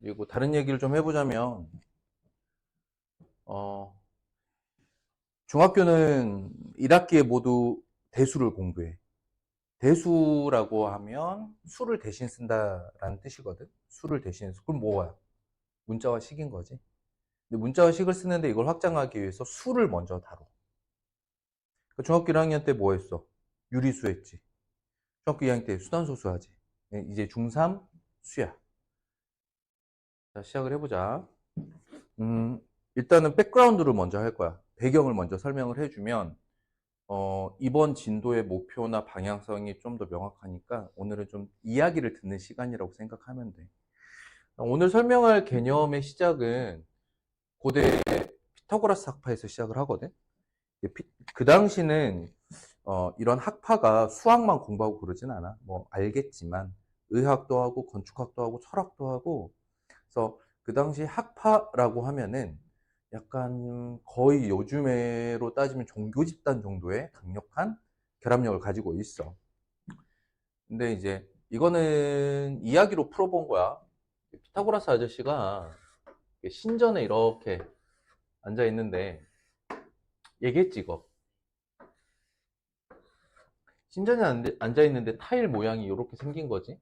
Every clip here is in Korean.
그리고 다른 얘기를 좀 해보자면, 어, 중학교는 1학기에 모두 대수를 공부해. 대수라고 하면 수를 대신 쓴다라는 뜻이거든. 수를 대신 그럼 뭐야? 문자와 식인 거지. 근데 문자와 식을 쓰는데 이걸 확장하기 위해서 수를 먼저 다뤄. 그러니까 중학교 1학년 때 뭐 했어? 유리수 했지. 중학교 2학년 때 수단소수 하지. 이제 중3 수야. 자, 시작을 해보자. 음, 일단은 백그라운드를 먼저 할 거야. 배경을 먼저 설명을 해주면, 이번 진도의 목표나 방향성이 좀 더 명확하니까 오늘은 좀 이야기를 듣는 시간이라고 생각하면 돼. 오늘 설명할 개념의 시작은 고대 피타고라스 학파에서 시작을 하거든. 그 당시는 이런 학파가 수학만 공부하고 그러진 않아. 뭐 알겠지만 의학도 하고 건축학도 하고 철학도 하고. 그래서 그 당시 학파라고 하면은 약간 거의 요즘으로 따지면 종교 집단 정도의 강력한 결합력을 가지고 있어. 근데 이제 이거는 이야기로 풀어본 거야. 피타고라스 아저씨가 신전에 이렇게 앉아 있는데 얘기했지 이거. 신전에 앉아 있는데 타일 모양이 이렇게 생긴 거지.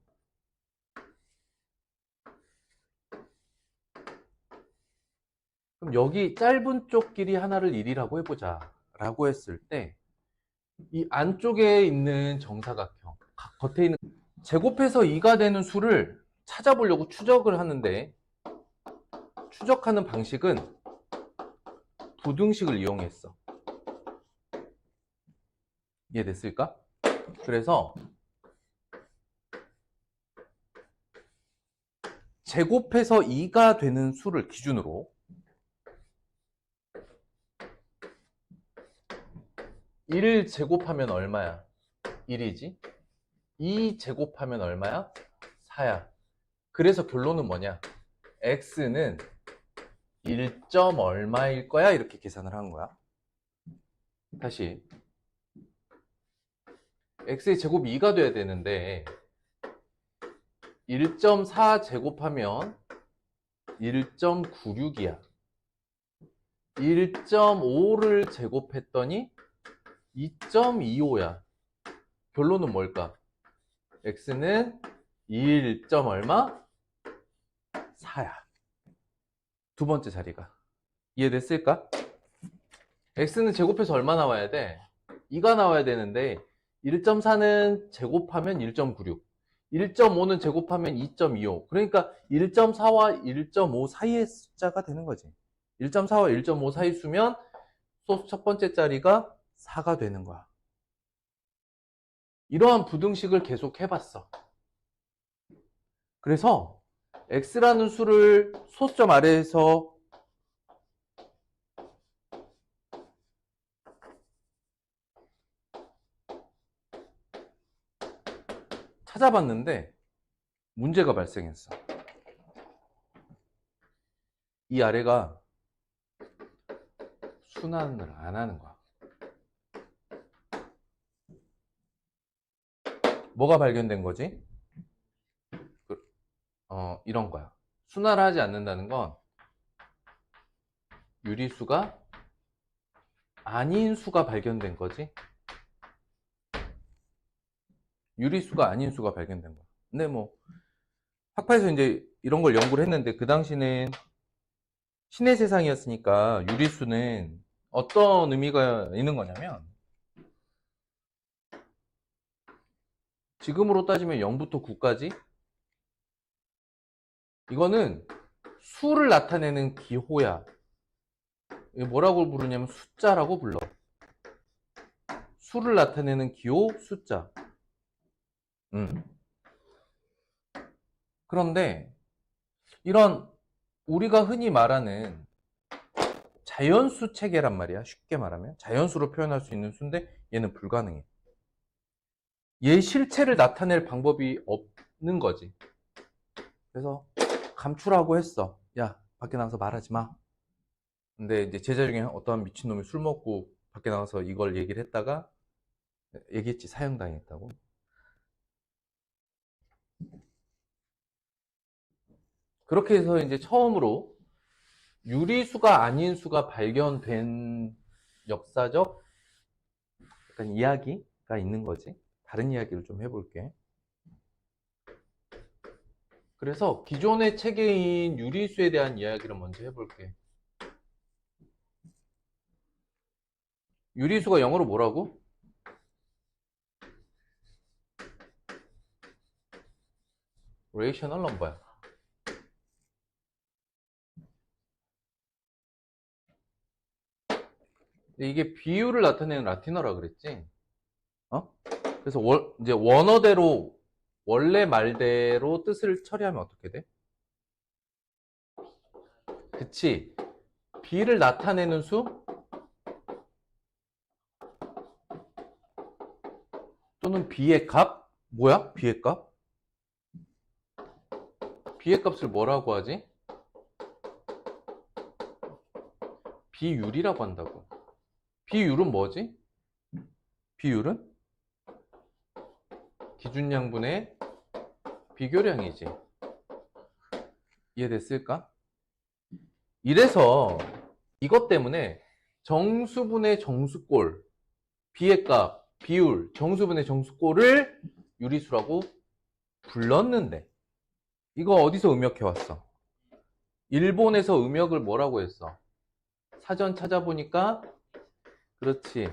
그럼 여기 짧은 쪽 길이 하나를 1이라고 해보자 라고 했을 때 이 안쪽에 있는 정사각형 겉에 있는 제곱해서 2가 되는 수를 찾아보려고 추적을 하는데 추적하는 방식은 부등식을 이용했어. 이해됐을까? 그래서 제곱해서 2가 되는 수를 기준으로 1 제곱하면 얼마야? 1이지. 2 제곱하면 얼마야? 4야. 그래서 결론은 뭐냐? x는 1점 얼마일 거야? 이렇게 계산을 한 거야. 다시 x의 제곱 2가 돼야 되는데 1.4 제곱하면 1.96이야. 1.5를 제곱했더니 2.25야. 결론은 뭘까? x는 1. 얼마? 4야. 두 번째 자리가. 이해됐을까? x는 제곱해서 얼마 나와야 돼? 2가 나와야 되는데 1.4는 제곱하면 1.96, 1.5는 제곱하면 2.25. 그러니까 1.4와 1.5 사이의 숫자가 되는 거지. 1.4와 1.5 사이 수면 소수 첫 번째 자리가 4가 되는 거야. 이러한 부등식을 계속 해봤어. 그래서 x라는 수를 소수점 아래에서 찾아봤는데 문제가 발생했어. 이 아래가 순환을 안 하는 거야. 뭐가 발견된 거지? 이런 거야. 순환을 하지 않는다는 건 유리수가 아닌 수가 발견된 거지. 유리수가 아닌 수가 발견된 거야. 근데 뭐 학파에서 이제 이런 걸 연구를 했는데 그 당시는 신의 세상이었으니까 유리수는 어떤 의미가 있는 거냐면 지금으로 따지면 0부터 9까지 이거는 수를 나타내는 기호야. 뭐라고 부르냐면 숫자라고 불러. 수를 나타내는 기호, 숫자. 그런데 이런 우리가 흔히 말하는 자연수 체계란 말이야. 쉽게 말하면 자연수로 표현할 수 있는 수인데 얘는 불가능해. 얘 실체를 나타낼 방법이 없는 거지. 그래서 감추라고 했어. 야, 밖에 나가서 말하지 마. 근데 이제 제자 중에 어떠한 미친놈이 술 먹고 밖에 나가서 이걸 얘기를 했다가 얘기했지. 사형당했다고. 그렇게 해서 이제 처음으로 유리수가 아닌 수가 발견된 역사적 약간 이야기가 있는 거지. 다른 이야기를 좀 해볼게. 그래서 기존의 체계인 유리수에 대한 이야기를 먼저 해볼게. 유리수가 영어로 뭐라고? 레이셔널 넘버야. 근데 이게 비율을 나타내는 라틴어라 그랬지? 어? 그래서 이제 원어대로 원래 말대로 뜻을 처리하면 어떻게 돼? 그치? 비를 나타내는 수 또는 비의 값? 뭐야? 비의 값? 비의 값을 뭐라고 하지? 비율이라고 한다고. 비율은 뭐지? 비율은 기준양분의 비교량이지. 이해됐을까? 이래서 이것 때문에 정수분의 정수꼴, 비의 값, 비율, 정수분의 정수꼴을 유리수라고 불렀는데 이거 어디서 음역해왔어? 일본에서 음역을 뭐라고 했어? 사전 찾아보니까 그렇지,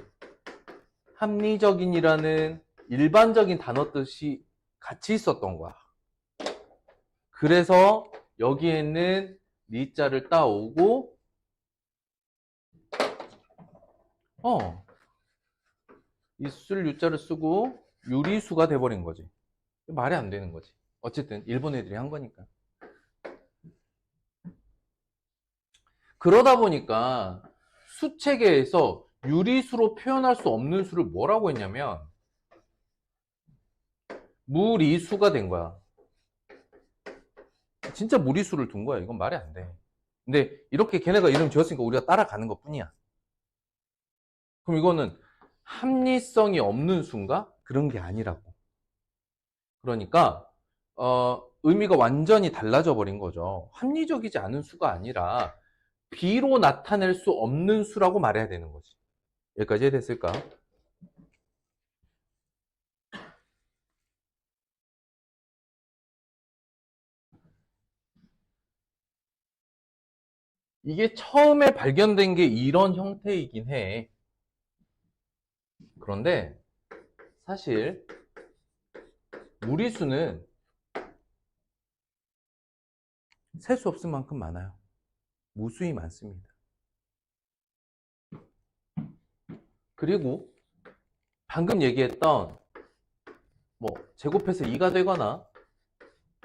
합리적인이라는 일반적인 단어 뜻이 같이 있었던 거야. 그래서 여기에는 리자를 따오고 있을 유자를 쓰고 유리수가 돼버린 거지. 말이 안 되는 거지. 어쨌든 일본 애들이 한 거니까. 그러다 보니까 수체계에서 유리수로 표현할 수 없는 수를 뭐라고 했냐면 무리수가 된 거야. 진짜 무리수를 둔 거야. 이건 말이 안 돼. 근데 이렇게 걔네가 이름 지었으니까 우리가 따라가는 것 뿐이야. 그럼 이거는 합리성이 없는 수인가? 그런 게 아니라고. 그러니까 의미가 완전히 달라져 버린 거죠. 합리적이지 않은 수가 아니라 B로 나타낼 수 없는 수라고 말해야 되는 거지. 여기까지 이해됐을까? 이게 처음에 발견된 게 이런 형태이긴 해. 그런데 사실 무리수는 셀 수 없을 만큼 많아요. 무수히 많습니다. 그리고 방금 얘기했던 뭐 제곱해서 2가 되거나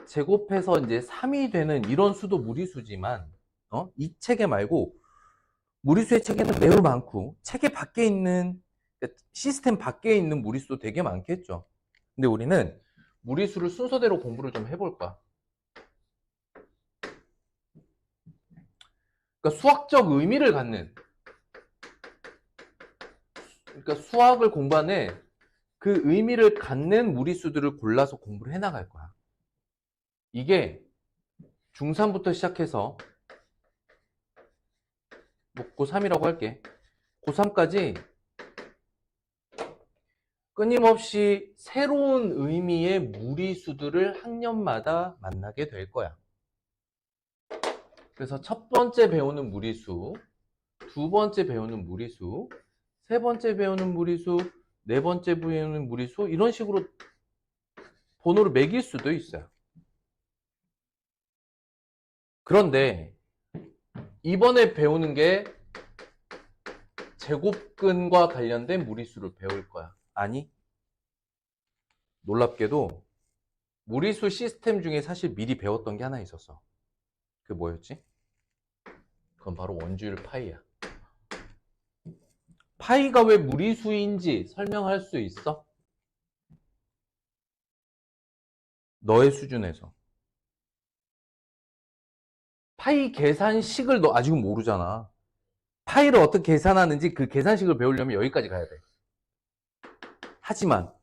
제곱해서 이제 3이 되는 이런 수도 무리수지만 이 체계 말고 무리수의 체계는 매우 많고 체계 밖에 있는 시스템 밖에 있는 무리수도 되게 많겠죠. 근데 우리는 무리수를 순서대로 공부를 좀 해볼까. 그러니까 수학적 의미를 갖는, 그러니까 수학을 공부하는 그 의미를 갖는 무리수들을 골라서 공부를 해나갈 거야. 이게 중3부터 시작해서 뭐 고3이라고 할게. 고3까지 끊임없이 새로운 의미의 무리수들을 학년마다 만나게 될 거야. 그래서 첫 번째 배우는 무리수, 두 번째 배우는 무리수, 세 번째 배우는 무리수, 네 번째 배우는 무리수, 이런 식으로 번호를 매길 수도 있어요. 그런데 이번에 배우는 게 제곱근과 관련된 무리수를 배울 거야. 아니, 놀랍게도 무리수 시스템 중에 사실 미리 배웠던 게 하나 있었어. 그게 뭐였지? 그건 바로 원주율 파이야. 파이가 왜 무리수인지 설명할 수 있어? 너의 수준에서. 파이 계산식을 너 아직은 모르잖아. 파이를 어떻게 계산하는지 그 계산식을 배우려면 여기까지 가야 돼. 하지만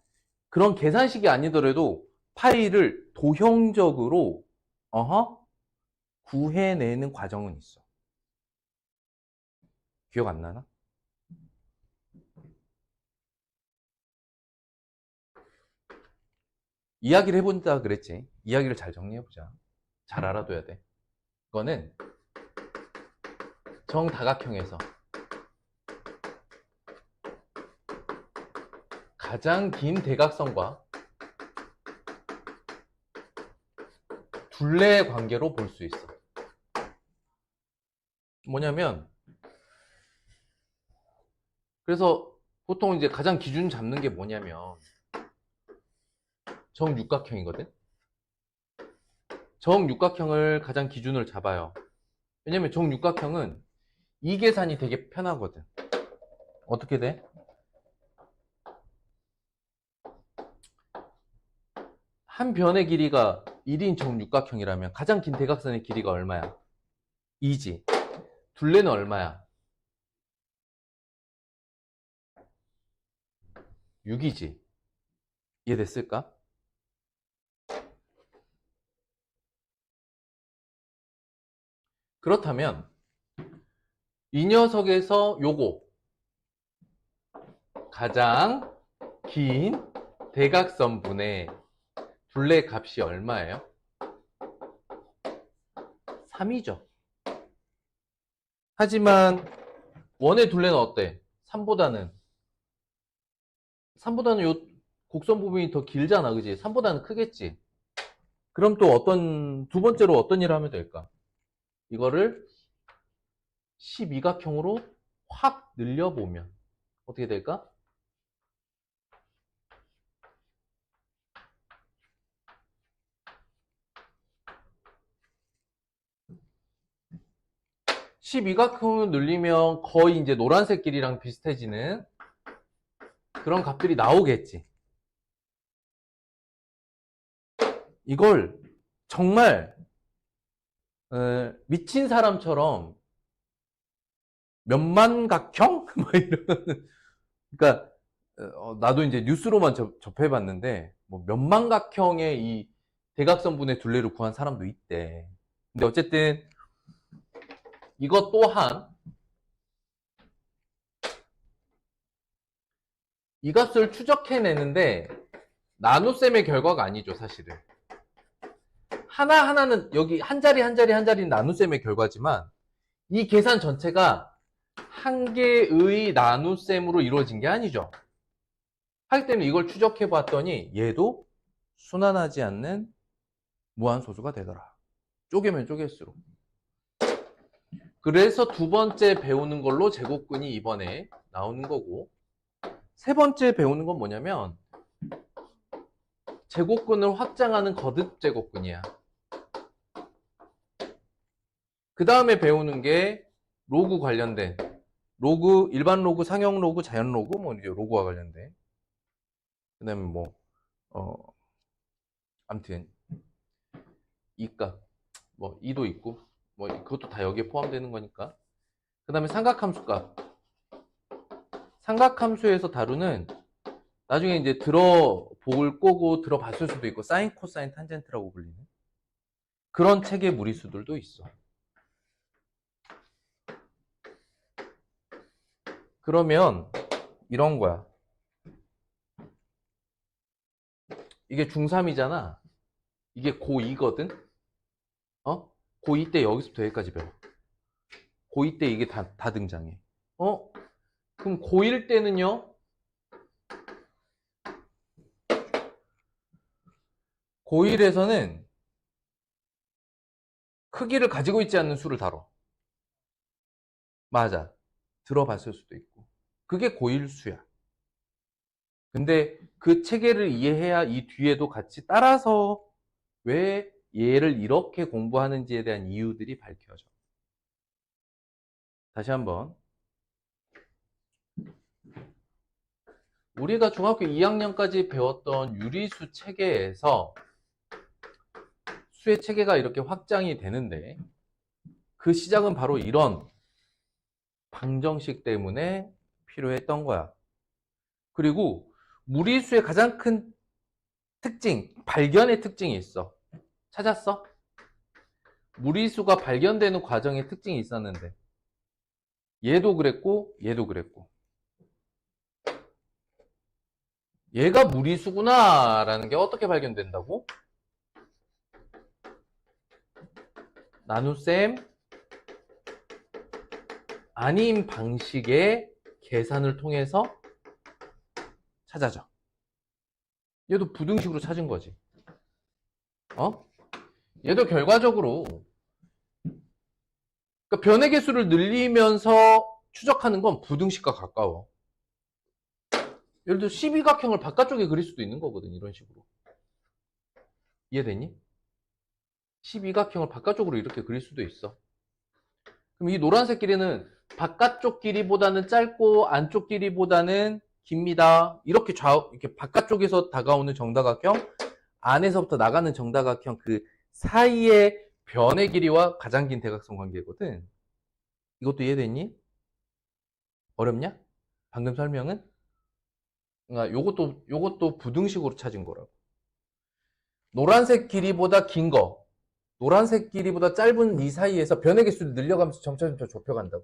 그런 계산식이 아니더라도 파이를 도형적으로 구해내는 과정은 있어. 기억 안 나나? 이야기를 해본다 그랬지. 이야기를 잘 정리해보자. 잘 알아둬야 돼. 이거는 정다각형에서 가장 긴 대각선과 둘레의 관계로 볼 수 있어. 뭐냐면, 그래서 보통 이제 가장 기준 잡는 게 뭐냐면 정육각형이거든. 정육각형을 가장 기준으로 잡아요. 왜냐면 정육각형은 이 계산이 되게 편하거든. 어떻게 돼? 한 변의 길이가 1인 정육각형이라면 가장 긴 대각선의 길이가 얼마야? 2지. 둘레는 얼마야? 6이지. 이해됐을까? 그렇다면 이 녀석에서 요거 가장 긴 대각선분의 둘레 값이 얼마예요? 3이죠. 하지만 원의 둘레는 어때? 3보다는 요 곡선 부분이 더 길잖아, 그지? 3보다는 크겠지. 그럼 또 두 번째로 어떤 일을 하면 될까? 이거를 12각형으로 확 늘려보면 어떻게 될까? (12각형을) 늘리면 거의 이제 노란색 길이랑 비슷해지는 그런 값들이 나오겠지. 이걸 정말 미친 사람처럼 몇만각형? 뭐 이런. 그러니까 나도 이제 뉴스로만 접해봤는데 뭐 몇만각형의 이 대각선분의 둘레를 구한 사람도 있대. 근데 어쨌든 이것 또한 이 값을 추적해내는데 나눗셈의 결과가 아니죠, 사실은. 하나하나는 여기 한 자리 한 자리 한 자리는 나눗셈의 결과지만 이 계산 전체가 한 개의 나눗셈으로 이루어진 게 아니죠. 하기 때문에 이걸 추적해 봤더니 얘도 순환하지 않는 무한소수가 되더라. 쪼개면 쪼갤수록. 그래서 두 번째 배우는 걸로 제곱근이 이번에 나오는 거고, 세 번째 배우는 건 뭐냐면 제곱근을 확장하는 거듭 제곱근이야. 그 다음에 배우는 게 로그 관련된 로그, 일반 로그, 상형 로그, 자연 로그, 뭐 이제 로그와 관련된. 그 다음에 아무튼 이값, 뭐 2도 있고, 뭐 그것도 다 여기에 포함되는 거니까. 그 다음에 삼각함수 값. 삼각함수에서 다루는 나중에 이제 들어볼 거고 들어봤을 수도 있고 사인, 코사인, 탄젠트라고 불리는 그런 책의 무리수들도 있어. 그러면 이런 거야. 이게 중3이잖아. 이게 고2거든? 고2 때 여기서부터 여기까지 배워. 고2 때 이게 다 등장해. 그럼 고1 때는요? 고1에서는 크기를 가지고 있지 않는 수를 다뤄. 맞아. 들어봤을 수도 있고. 그게 고1 수야. 근데 그 체계를 이해해야 이 뒤에도 같이 따라서 왜 얘를 이렇게 공부하는지에 대한 이유들이 밝혀져. 다시 한번. 우리가 중학교 2학년까지 배웠던 유리수 체계에서 수의 체계가 이렇게 확장이 되는데 그 시작은 바로 이런 방정식 때문에 필요했던 거야. 그리고 무리수의 가장 큰 특징, 발견의 특징이 있어. 찾았어? 무리수가 발견되는 과정에 특징이 있었는데 얘도 그랬고 얘도 그랬고 얘가 무리수구나 라는 게 어떻게 발견된다고? 나눗셈 아닌 방식의 계산을 통해서 찾아져. 얘도 부등식으로 찾은 거지. 얘도 결과적으로 그러니까 변의 개수를 늘리면서 추적하는 건 부등식과 가까워. 예를 들어 12각형을 바깥쪽에 그릴 수도 있는 거거든. 이런 식으로. 이해되니? 12각형을 바깥쪽으로 이렇게 그릴 수도 있어. 그럼 이 노란색 길이는 바깥쪽 길이보다는 짧고 안쪽 길이보다는 깁니다. 이렇게 이렇게 바깥쪽에서 다가오는 정다각형, 안에서부터 나가는 정다각형 그 사이의 변의 길이와 가장 긴 대각선 관계거든. 이것도 이해됐니? 어렵냐? 방금 설명은? 그러니까 요것도 부등식으로 찾은 거라고. 노란색 길이보다 긴 거, 노란색 길이보다 짧은 이 사이에서 변의 개수를 늘려가면서 점차 좁혀간다고.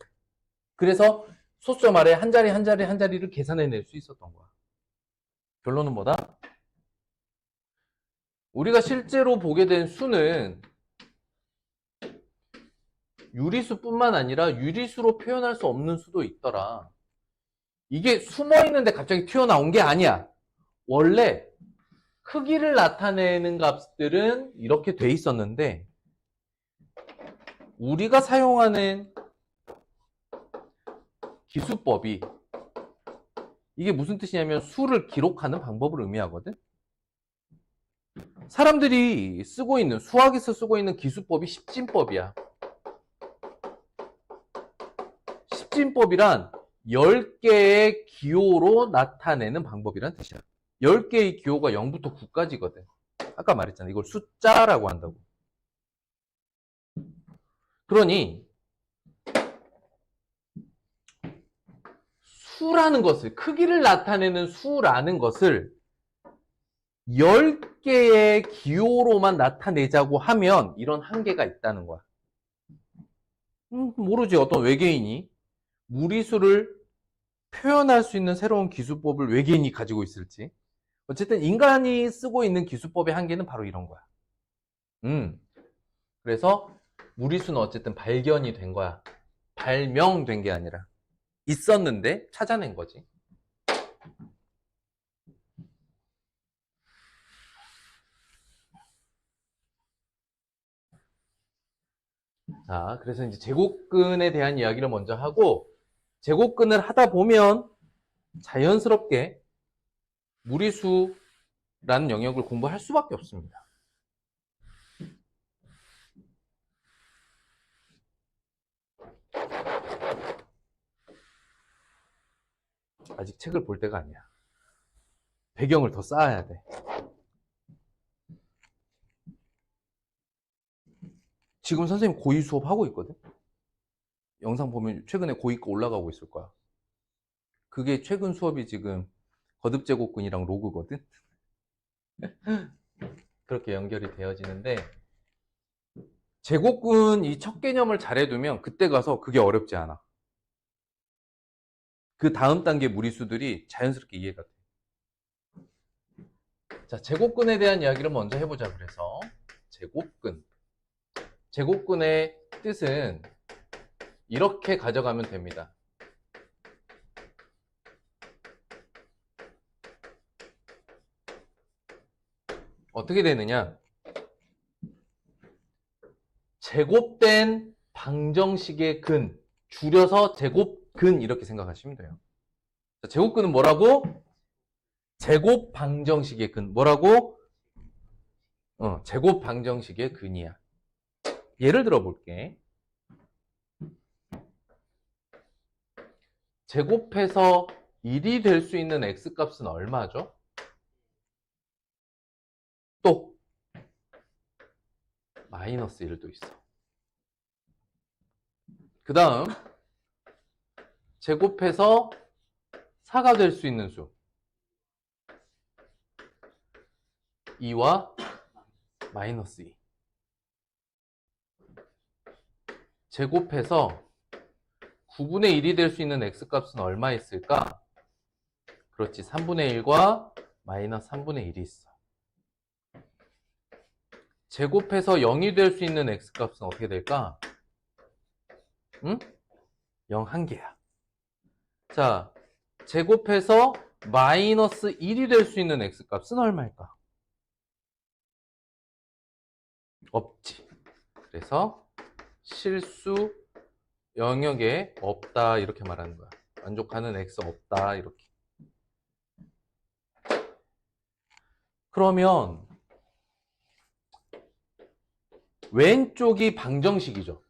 그래서 소수점 아래 한 자리 한 자리 한 자리를 계산해낼 수 있었던 거야. 결론은 뭐다? 우리가 실제로 보게 된 수는 유리수뿐만 아니라 유리수로 표현할 수 없는 수도 있더라. 이게 숨어있는데 갑자기 튀어나온 게 아니야. 원래 크기를 나타내는 값들은 이렇게 돼 있었는데 우리가 사용하는 기수법이 이게 무슨 뜻이냐면 수를 기록하는 방법을 의미하거든. 사람들이 쓰고 있는 수학에서 쓰고 있는 기수법이 십진법이야. 십진법이란 10개의 기호로 나타내는 방법이란 뜻이야. 10개의 기호가 0부터 9까지거든. 아까 말했잖아. 이걸 숫자라고 한다고. 그러니 수라는 것을, 크기를 나타내는 수라는 것을 10개의 기호로만 나타내자고 하면 이런 한계가 있다는 거야. 모르지. 어떤 외계인이 무리수를 표현할 수 있는 새로운 기수법을 외계인이 가지고 있을지. 어쨌든 인간이 쓰고 있는 기수법의 한계는 바로 이런 거야. 그래서 무리수는 어쨌든 발견이 된 거야. 발명된 게 아니라 있었는데 찾아낸 거지. 자, 그래서 이제 제곱근에 대한 이야기를 먼저 하고 제곱근을 하다 보면 자연스럽게 무리수라는 영역을 공부할 수밖에 없습니다. 아직 책을 볼 때가 아니야. 배경을 더 쌓아야 돼. 지금 선생님 고2 수업 하고 있거든? 영상 보면 최근에 고2 거 올라가고 있을 거야. 그게 최근 수업이 지금 거듭제곱근이랑 로그거든? 그렇게 연결이 되어지는데 제곱근 이 첫 개념을 잘해두면 그때 가서 그게 어렵지 않아. 그 다음 단계 무리수들이 자연스럽게 이해가 돼. 자, 제곱근에 대한 이야기를 먼저 해보자. 그래서 제곱근. 제곱근의 뜻은 이렇게 가져가면 됩니다. 어떻게 되느냐? 제곱된 방정식의 근, 줄여서 제곱근 이렇게 생각하시면 돼요. 자, 제곱근은 뭐라고? 제곱 방정식의 근. 뭐라고? 제곱 방정식의 근이야. 예를 들어 볼게. 제곱해서 1이 될 수 있는 x값은 얼마죠? 또 마이너스 1도 있어. 그 다음 제곱해서 4가 될 수 있는 수 2와 마이너스 2. 제곱해서 9분의 1이 될 수 있는 x값은 얼마 있을까? 그렇지. 3분의 1과 마이너스 3분의 1이 있어. 제곱해서 0이 될 수 있는 x값은 어떻게 될까? 응? 0 한 개야. 자, 제곱해서 마이너스 1이 될 수 있는 x값은 얼마일까? 없지. 그래서 실수 영역에 없다 이렇게 말하는 거야. 만족하는 x 없다 이렇게. 그러면 왼쪽이 방정식이죠.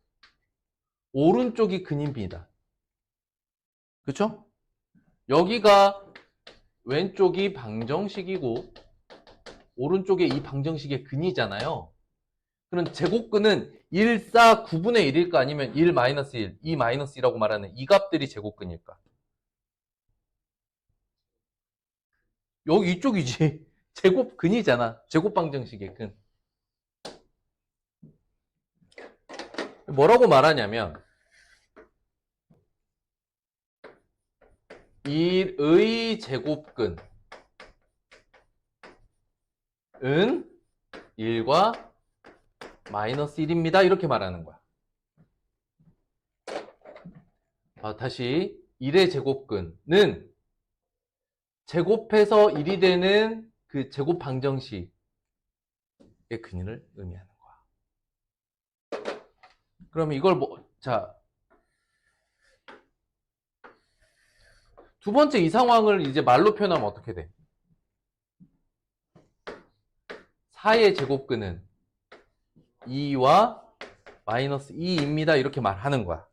오른쪽이 근입니다. 그쵸? 여기가 왼쪽이 방정식이고 오른쪽에 이 방정식의 근이잖아요. 그럼 제곱근은 1, 4, 9분의 1일까 아니면 1, 마이너스 1, 2, 마이너스 1이라고 말하는 이 값들이 제곱근일까? 여기 이쪽이지. 제곱근이잖아. 제곱방정식의 근. 뭐라고 말하냐면 1의 제곱근은 1과 마이너스 1입니다. 이렇게 말하는 거야. 다시 1의 제곱근은 제곱해서 1이 되는 그 제곱 방정식의 근을 의미하는 거야. 그러면 이걸 자, 두 번째 이 상황을 이제 말로 표현하면 어떻게 돼? 4의 제곱근은 2와 마이너스 2입니다. 이렇게 말하는 거야.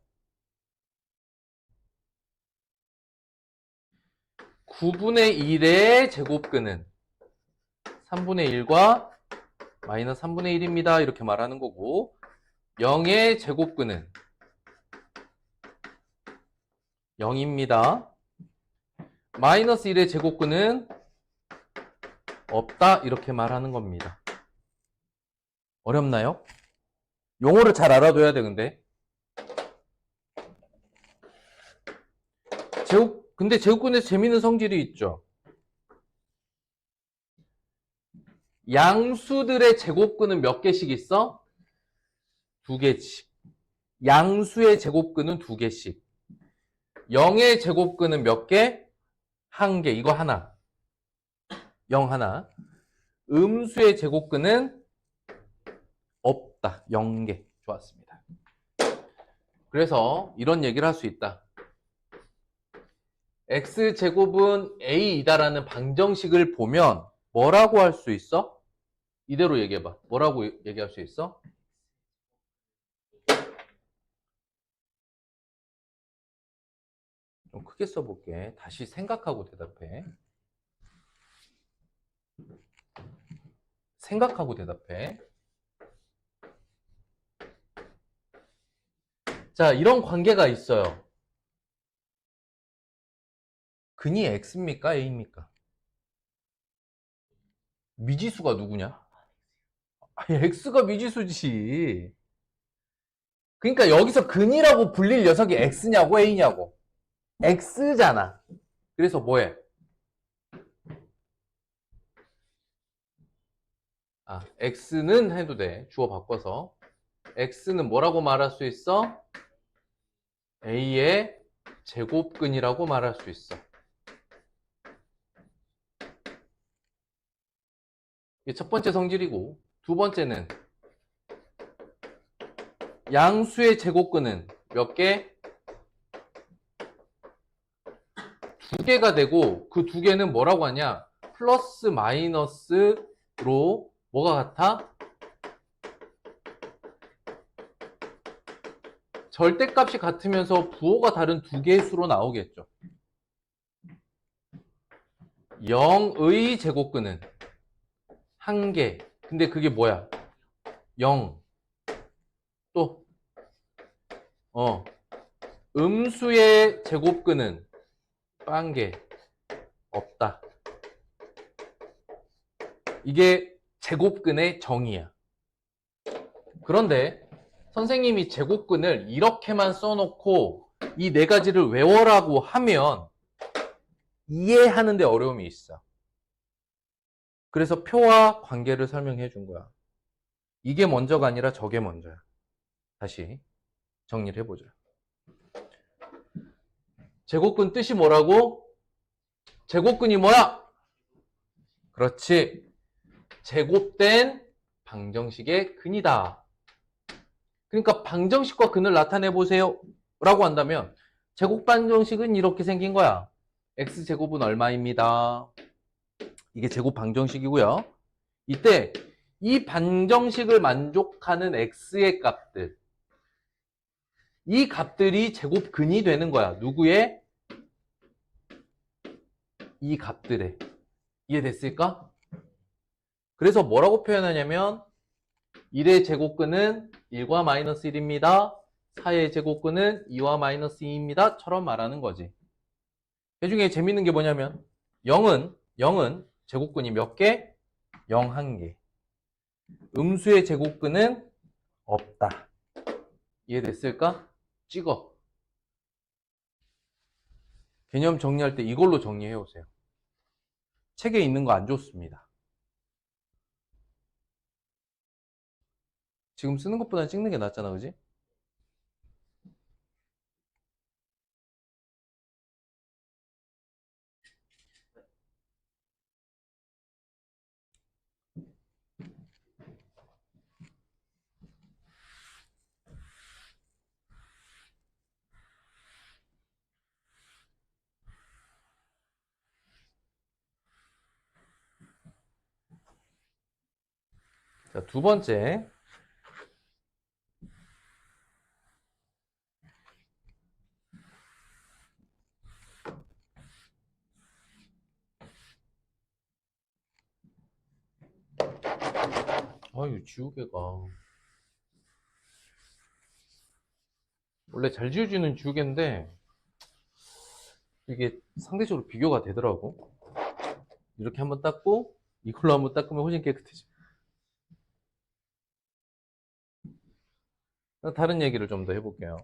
9분의 1의 제곱근은 3분의 1과 마이너스 3분의 1입니다. 이렇게 말하는 거고 0의 제곱근은 0입니다. 마이너스 1의 제곱근은 없다. 이렇게 말하는 겁니다. 어렵나요? 용어를 잘 알아둬야 돼, 근데. 근데 제곱근에서 재밌는 성질이 있죠. 양수들의 제곱근은 몇 개씩 있어? 2개씩. 양수의 제곱근은 2개씩. 0의 제곱근은 몇 개? 1개. 이거 하나. 0 하나. 음수의 제곱근은 없다. 0개. 좋았습니다. 그래서 이런 얘기를 할 수 있다. x제곱은 a이다라는 방정식을 보면 뭐라고 할 수 있어? 이대로 얘기해봐. 뭐라고 얘기할 수 있어? 좀 크게 써볼게. 다시 생각하고 대답해. 생각하고 대답해. 자, 이런 관계가 있어요. 근이 x입니까? a입니까? 미지수가 누구냐? 아니, x가 미지수지. 그러니까 여기서 근이라고 불릴 녀석이 x냐고 a냐고. x잖아. 그래서 뭐해? x는 해도 돼. 주어 바꿔서. x는 뭐라고 말할 수 있어? a의 제곱근이라고 말할 수 있어. 이게 첫 번째 성질이고, 두 번째는 양수의 제곱근은 몇 개? 2개가 되고 그 2개는 뭐라고 하냐? 플러스 마이너스로 뭐가 같아? 절대값이 같으면서 부호가 다른 2개의 수로 나오겠죠. 0의 제곱근은 1개. 근데 그게 뭐야? 0. 또 음수의 제곱근은 1개. 없다. 이게 제곱근의 정의야. 그런데 선생님이 제곱근을 이렇게만 써놓고 이 네 가지를 외워라고 하면 이해하는데 어려움이 있어. 그래서 표와 관계를 설명해 준 거야. 이게 먼저가 아니라 저게 먼저야. 다시 정리를 해보자. 제곱근 뜻이 뭐라고? 제곱근이 뭐야? 그렇지. 제곱된 방정식의 근이다. 그러니까 방정식과 근을 나타내 보세요 라고 한다면 제곱 방정식은 이렇게 생긴 거야. x제곱은 얼마입니다. 이게 제곱 방정식이고요. 이때 이 방정식을 만족하는 x의 값들, 이 값들이 제곱근이 되는 거야. 누구의? 이 값들의. 이해됐을까? 그래서 뭐라고 표현하냐면 1의 제곱근은 1과 마이너스 1입니다. 4의 제곱근은 2와 마이너스 2입니다. 처럼 말하는 거지. 그 중에 재밌는 게 뭐냐면 0은 제곱근이 몇 개? 0 1개. 음수의 제곱근은 없다. 이해됐을까? 찍어. 개념 정리할 때 이걸로 정리해 오세요. 책에 있는 거 안 좋습니다. 지금 쓰는 것보다 찍는 게 낫잖아, 그지? 자, 두 번째. 아유, 지우개가. 원래 잘 지워지는 지우개인데, 이게 상대적으로 비교가 되더라고. 이렇게 한번 닦고, 이걸로 한번 닦으면 훨씬 깨끗해져. 다른 얘기를 좀 더 해볼게요.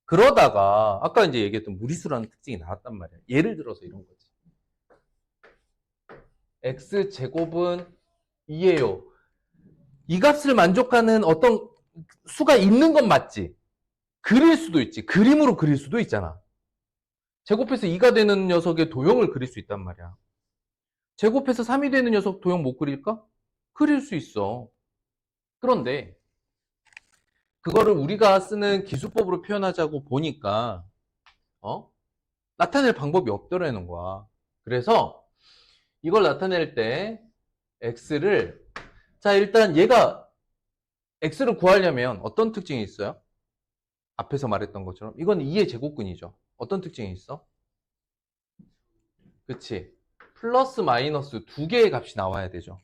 그러다가, 아까 이제 얘기했던 무리수라는 특징이 나왔단 말이야. 예를 들어서 이런 거지. x제곱은 2예요. 이 값을 만족하는 어떤 수가 있는 건 맞지? 그릴 수도 있지. 그림으로 그릴 수도 있잖아. 제곱해서 2가 되는 녀석의 도형을 그릴 수 있단 말이야. 제곱해서 3이 되는 녀석 도형 못 그릴까? 그릴 수 있어. 그런데 그거를 우리가 쓰는 기수법으로 표현하자고 보니까 나타낼 방법이 없더라는 거야. 그래서 이걸 나타낼 때 x를 자 일단 얘가 x를 구하려면 어떤 특징이 있어요? 앞에서 말했던 것처럼 이건 2의 제곱근이죠. 어떤 특징이 있어? 그치? 플러스 마이너스 두 개의 값이 나와야 되죠.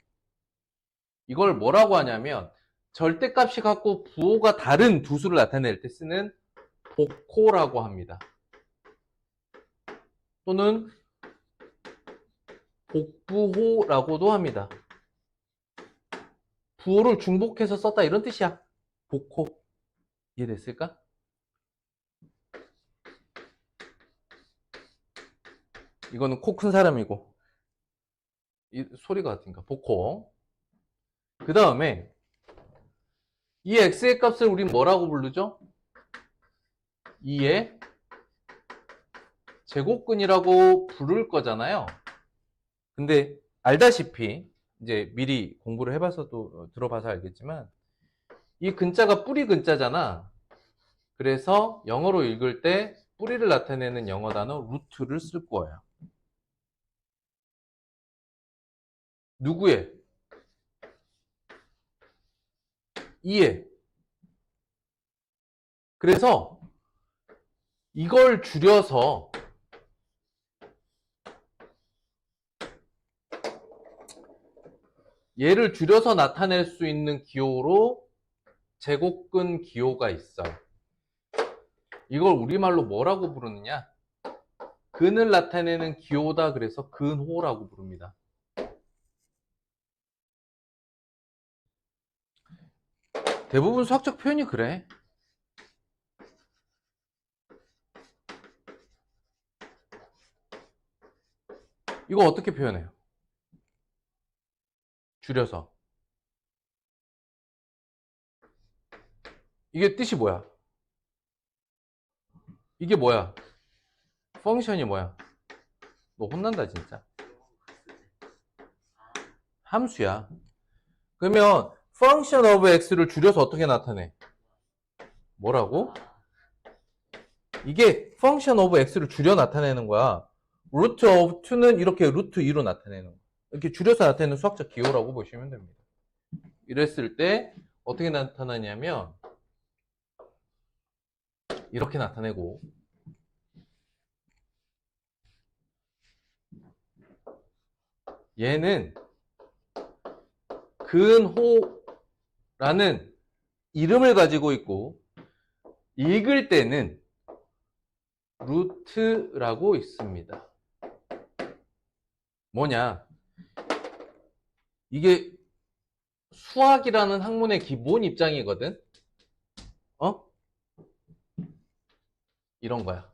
이걸 뭐라고 하냐면 절대값이 같고 부호가 다른 두 수를 나타낼 때 쓰는 복호라고 합니다. 또는 복부호라고도 합니다. 부호를 중복해서 썼다 이런 뜻이야. 복호. 이해됐을까? 이거는 코 큰 사람이고 이 소리가 같으니까 복호. 그 다음에 이 x의 값을 우린 뭐라고 부르죠? 2의 제곱근이라고 부를 거잖아요. 근데 알다시피 이제 미리 공부를 해봐서 또 들어봐서 알겠지만 이 근자가 뿌리 근자잖아. 그래서 영어로 읽을 때 뿌리를 나타내는 영어 단어 루트를 쓸 거예요. 누구의? 2의. 그래서 이걸 줄여서 얘를 줄여서 나타낼 수 있는 기호로 제곱근 기호가 있어요. 이걸 우리말로 뭐라고 부르느냐? 근을 나타내는 기호다. 그래서 근호라고 부릅니다. 대부분 수학적 표현이 그래. 이거 어떻게 표현해요? 줄여서. 이게 뜻이 뭐야? 이게 뭐야? 펑션이 뭐야? 너 혼난다 진짜. 함수야. 그러면 function of x를 줄여서 어떻게 나타내? 뭐라고? 이게 function of x를 줄여 나타내는 거야. root of 2는 이렇게 root 2로 나타내는 거야. 이렇게 줄여서 나타내는 수학적 기호라고 보시면 됩니다. 이랬을 때 어떻게 나타나냐면 이렇게 나타내고, 얘는 근호라는 이름을 가지고 있고 읽을 때는 루트라고 있습니다. 뭐냐? 이게 수학이라는 학문의 기본 입장이거든. 이런 거야.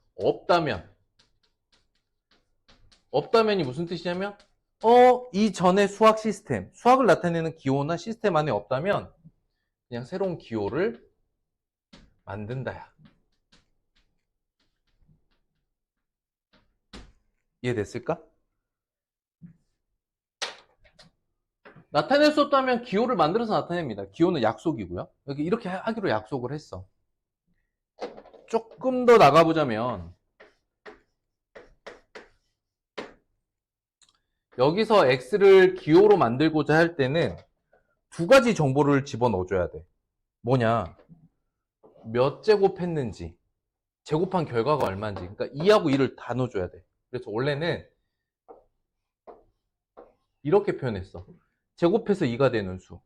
없다면이 무슨 뜻이냐면 이전의 수학 시스템, 수학을 나타내는 기호나 시스템 안에 없다면 그냥 새로운 기호를 만든다야. 이해됐을까? 나타낼 수 없다면 기호를 만들어서 나타냅니다. 기호는 약속이고요. 여기 이렇게 하기로 약속을 했어. 조금 더 나가보자면 여기서 x를 기호로 만들고자 할 때는 두 가지 정보를 집어넣어줘야 돼. 뭐냐? 몇 제곱했는지, 제곱한 결과가 얼마인지. 그러니까 2하고 2를 다 넣어줘야 돼. 그래서 원래는 이렇게 표현했어. 제곱해서 2가 되는 수.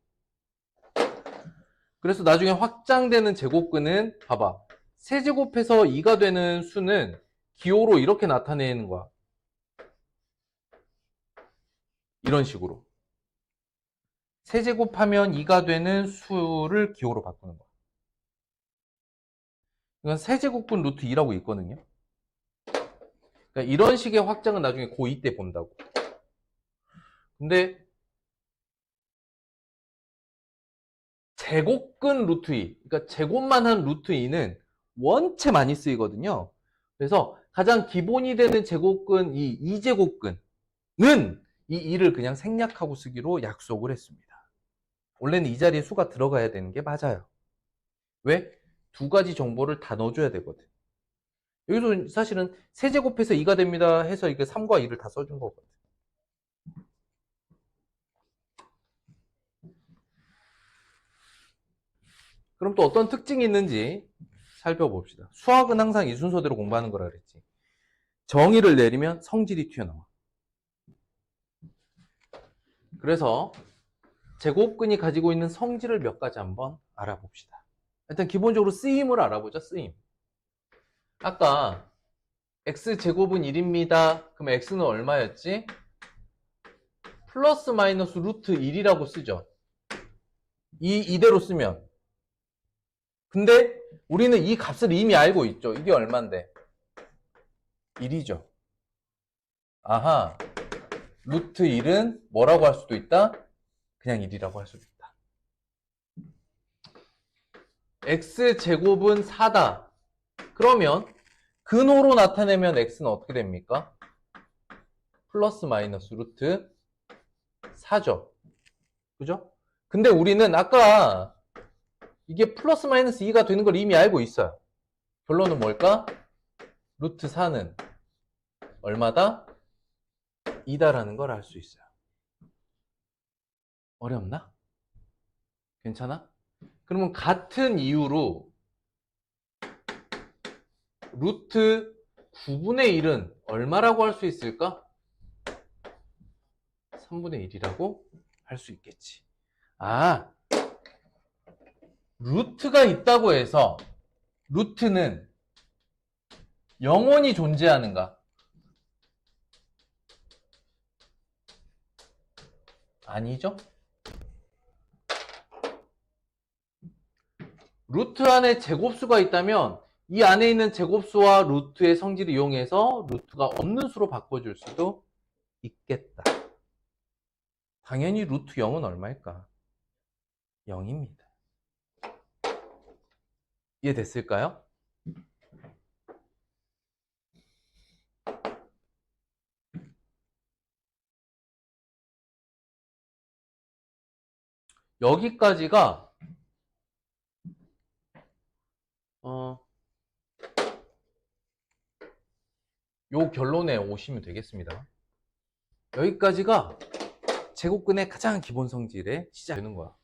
그래서 나중에 확장되는 제곱근은 봐봐. 세제곱해서 2가 되는 수는 기호로 이렇게 나타내는 거야. 이런 식으로. 세제곱하면 2가 되는 수를 기호로 바꾸는 거야. 이건 세제곱분 루트 2라고 있거든요. 그러니까 이런 식의 확장은 나중에 고2 때 본다고. 근데 제곱근 루트 2, 그러니까 제곱만 한 루트 2는 원체 많이 쓰이거든요. 그래서 가장 기본이 되는 제곱근 이 2제곱근은 이 2를 그냥 생략하고 쓰기로 약속을 했습니다. 원래는 이 자리에 수가 들어가야 되는 게 맞아요. 왜? 두 가지 정보를 다 넣어줘야 되거든. 여기서 사실은 세제곱해서 2가 됩니다 해서 이게 3과 2를 다 써준 거거든. 그럼 또 어떤 특징이 있는지 살펴봅시다. 수학은 항상 이 순서대로 공부하는 거라 그랬지. 정의를 내리면 성질이 튀어나와. 그래서 제곱근이 가지고 있는 성질을 몇 가지 한번 알아봅시다. 일단 기본적으로 쓰임을 알아보자. 쓰임. 아까 x제곱은 1입니다. 그럼 x는 얼마였지? 플러스 마이너스 루트 1이라고 쓰죠. 이대로 쓰면. 근데 우리는 이 값을 이미 알고 있죠. 이게 얼만데? 1이죠. 아하. 루트 1은 뭐라고 할 수도 있다? 그냥 1이라고 할 수도 있다. x제곱은 4다. 그러면 근호로 나타내면 x는 어떻게 됩니까? 플러스 마이너스 루트 4죠. 그죠? 근데 우리는 아까 이게 플러스 마이너스 2가 되는 걸 이미 알고 있어요. 결론은 뭘까? 루트 4는 얼마다? 2다라는 걸 알 수 있어요. 어렵나? 괜찮아? 그러면 같은 이유로 루트 9분의 1은 얼마라고 할 수 있을까? 3분의 1이라고 할 수 있겠지. 아, 루트가 있다고 해서 루트는 영원히 존재하는가? 아니죠? 루트 안에 제곱수가 있다면 이 안에 있는 제곱수와 루트의 성질을 이용해서 루트가 없는 수로 바꿔줄 수도 있겠다. 당연히 루트 0은 얼마일까? 0입니다. 이해됐을까요? 여기까지가 요 결론에 오시면 되겠습니다. 여기까지가 제곱근의 가장 기본 성질의 시작되는 거야.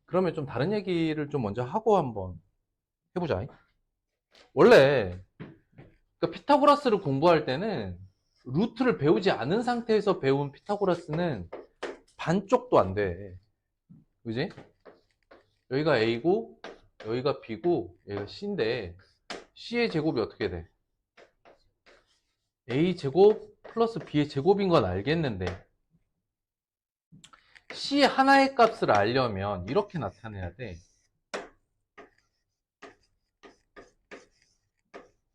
그러면 좀 다른 얘기를 좀 먼저 하고 한번 해보자. 원래 피타고라스를 공부할 때는 루트를 배우지 않은 상태에서 배운 피타고라스는 반쪽도 안 돼. 그지? 여기가 A고 여기가 B고 여기가 C인데 C의 제곱이 어떻게 돼? A 제곱 플러스 B의 제곱인 건 알겠는데 C 하나의 값을 알려면 이렇게 나타내야 돼.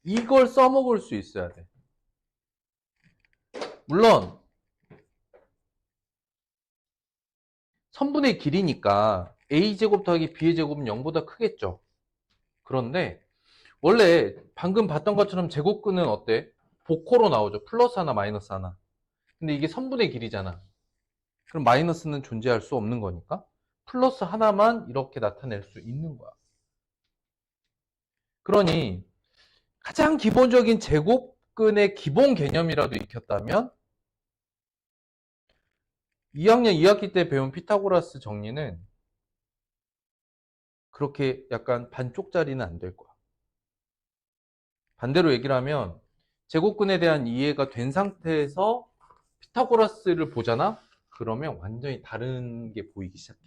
이걸 써먹을 수 있어야 돼. 물론 선분의 길이니까 A제곱 더하기 B제곱은 0보다 크겠죠. 그런데 원래 방금 봤던 것처럼 제곱근은 어때? 복호로 나오죠. 플러스 하나 마이너스 하나. 근데 이게 선분의 길이잖아. 그럼 마이너스는 존재할 수 없는 거니까 플러스 하나만 이렇게 나타낼 수 있는 거야. 그러니 가장 기본적인 제곱근의 기본 개념이라도 익혔다면 2학년 2학기 때 배운 피타고라스 정리는 그렇게 약간 반쪽짜리는 안 될 거야. 반대로 얘기를 하면 제곱근에 대한 이해가 된 상태에서 피타고라스를 보잖아? 그러면 완전히 다른 게 보이기 시작해.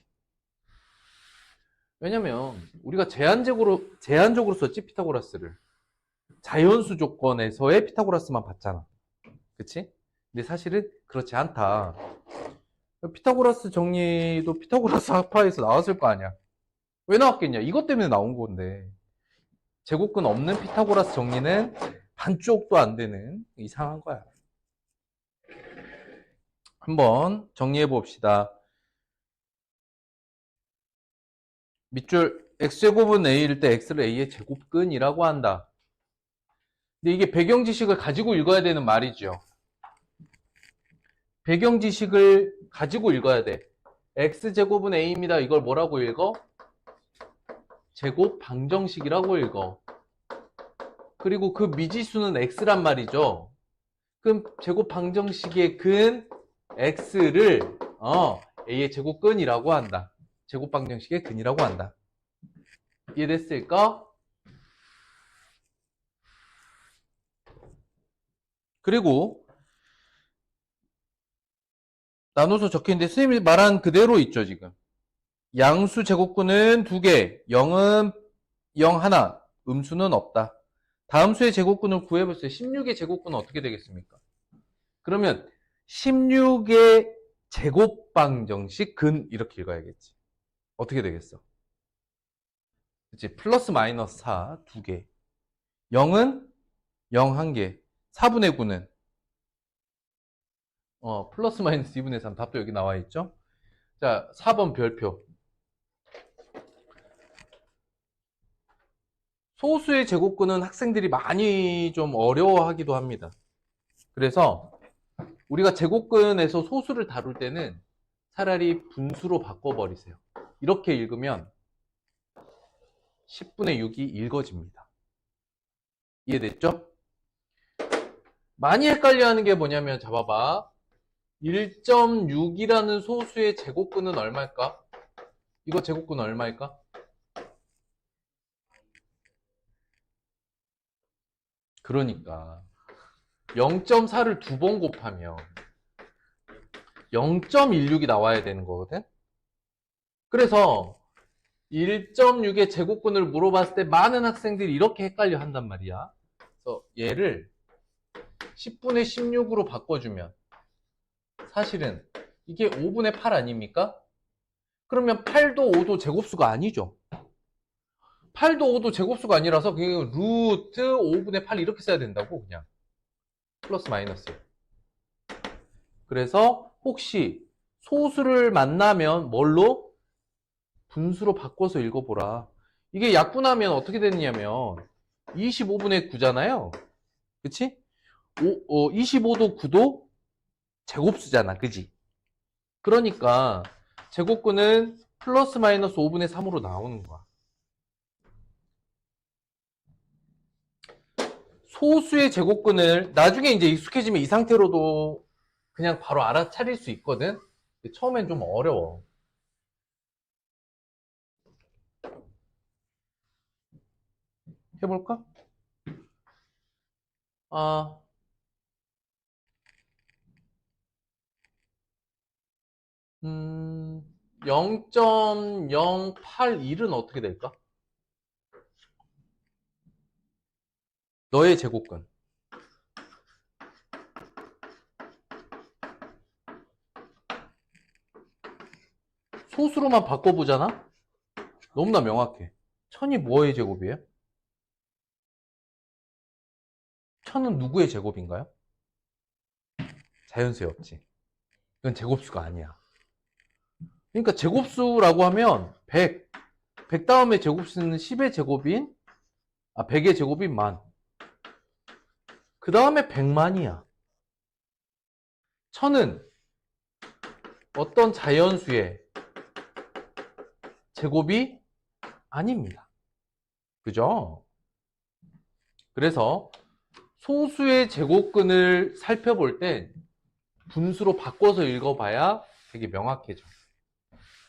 왜냐면 우리가 제한적으로 썼지 피타고라스를. 자연수 조건에서의 피타고라스만 봤잖아. 그치? 근데 사실은 그렇지 않다. 피타고라스 정리도 피타고라스 학파에서 나왔을 거 아니야. 왜 나왔겠냐? 이것 때문에 나온 건데. 제곱근 없는 피타고라스 정리는 반쪽도 안 되는 이상한 거야. 한번 정리해 봅시다. 밑줄 x제곱은 a일 때 x를 a의 제곱근이라고 한다. 근데 이게 배경 지식을 가지고 읽어야 되는 말이죠. 배경 지식을 가지고 읽어야 돼. x제곱은 a입니다. 이걸 뭐라고 읽어? 제곱 방정식이라고 읽어. 그리고 그 미지수는 x란 말이죠. 그럼 제곱 방정식의 근 x를 a의 제곱근이라고 한다. 제곱 방정식의 근이라고 한다. 이해됐을까? 그리고 나눠서 적혀있는데 선생님이 말한 그대로 있죠 지금. 양수 제곱근은 2개, 0은 0 하나, 음수는 없다. 다음 수의 제곱근을 구해보세요. 16의 제곱근은 어떻게 되겠습니까? 그러면 16의 제곱방정식 근 이렇게 읽어야겠지. 어떻게 되겠어? 그치? 플러스 마이너스 4 2개, 0은 0 1개, 4분의 9는 플러스 마이너스 2분의 3 답도 여기 나와 있죠? 자, 4번 별표. 소수의 제곱근은 학생들이 많이 좀 어려워하기도 합니다. 그래서 우리가 제곱근에서 소수를 다룰 때는 차라리 분수로 바꿔버리세요. 이렇게 읽으면 10분의 6이 읽어집니다. 이해됐죠? 많이 헷갈려하는 게 뭐냐면 잡아봐. 1.6이라는 소수의 제곱근은 얼마일까? 이거 제곱근 얼마일까? 그러니까 0.4를 두 번 곱하면 0.16이 나와야 되는 거거든. 그래서 1.6의 제곱근을 물어봤을 때 많은 학생들이 이렇게 헷갈려 한단 말이야. 그래서 얘를 10분의 16으로 바꿔주면 사실은 이게 5분의 8 아닙니까? 그러면 8도 5도 제곱수가 아니죠. 8도 5도 제곱수가 아니라서 그냥 루트 5분의 8 이렇게 써야 된다고. 그냥 플러스 마이너스. 그래서 혹시 소수를 만나면 뭘로? 분수로 바꿔서 읽어보라. 이게 약분하면 어떻게 되느냐면 25분의 9잖아요. 그치? 25도 9도 제곱수잖아. 그지? 그러니까 제곱근은 플러스 마이너스 5분의 3으로 나오는 거야. 소수의 제곱근을 나중에 이제 익숙해지면 이 상태로도 그냥 바로 알아차릴 수 있거든. 처음엔 좀 어려워. 해볼까? 0.081은 어떻게 될까? 너의 제곱근. 소수로만 바꿔보잖아? 너무나 명확해. 1000이 뭐의 제곱이에요? 1000은 누구의 제곱인가요? 자연수에 없지. 이건 제곱수가 아니야. 그러니까 제곱수라고 하면 100. 100 다음에 제곱수는 10의 제곱인, 100의 제곱인 만. 그 다음에 100만이야. 1000은 어떤 자연수의 제곱이 아닙니다. 그죠? 그래서 소수의 제곱근을 살펴볼 땐 분수로 바꿔서 읽어봐야 되게 명확해져.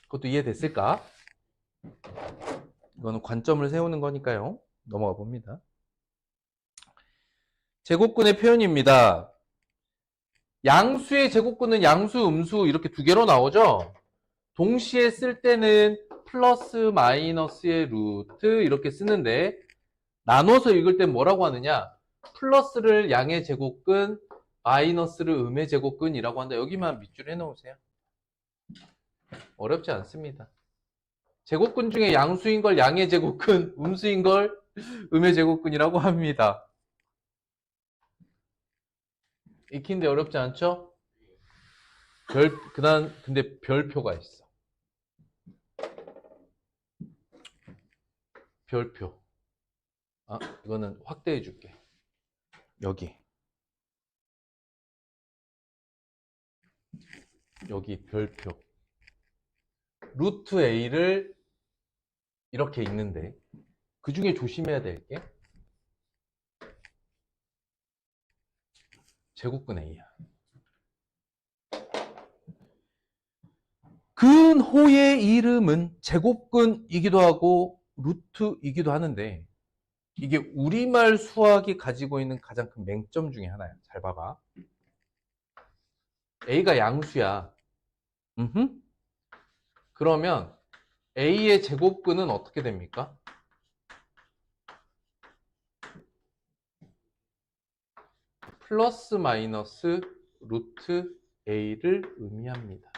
그것도 이해됐을까? 이거는 관점을 세우는 거니까요. 넘어가 봅니다. 제곱근의 표현입니다. 양수의 제곱근은 양수, 음수 이렇게 두 개로 나오죠? 동시에 쓸 때는 플러스, 마이너스의 루트 이렇게 쓰는데 나눠서 읽을 땐 뭐라고 하느냐? 플러스를 양의 제곱근, 마이너스를 음의 제곱근이라고 한다. 여기만 밑줄 해놓으세요. 어렵지 않습니다. 제곱근 중에 양수인 걸 양의 제곱근, 음수인 걸 음의 제곱근이라고 합니다. 익히는데 어렵지 않죠? 그다음 근데 별표가 있어. 별표. 이거는 확대해 줄게. 여기 별표. 루트 A를 이렇게 읽는데 그 중에 조심해야 될 게 제곱근 A야. 근호의 이름은 제곱근이기도 하고 루트이기도 하는데 이게 우리말 수학이 가지고 있는 가장 큰 맹점 중에 하나야. 잘 봐봐. A가 양수야. 그러면 A의 제곱근은 어떻게 됩니까? 플러스 마이너스 루트 A를 의미합니다.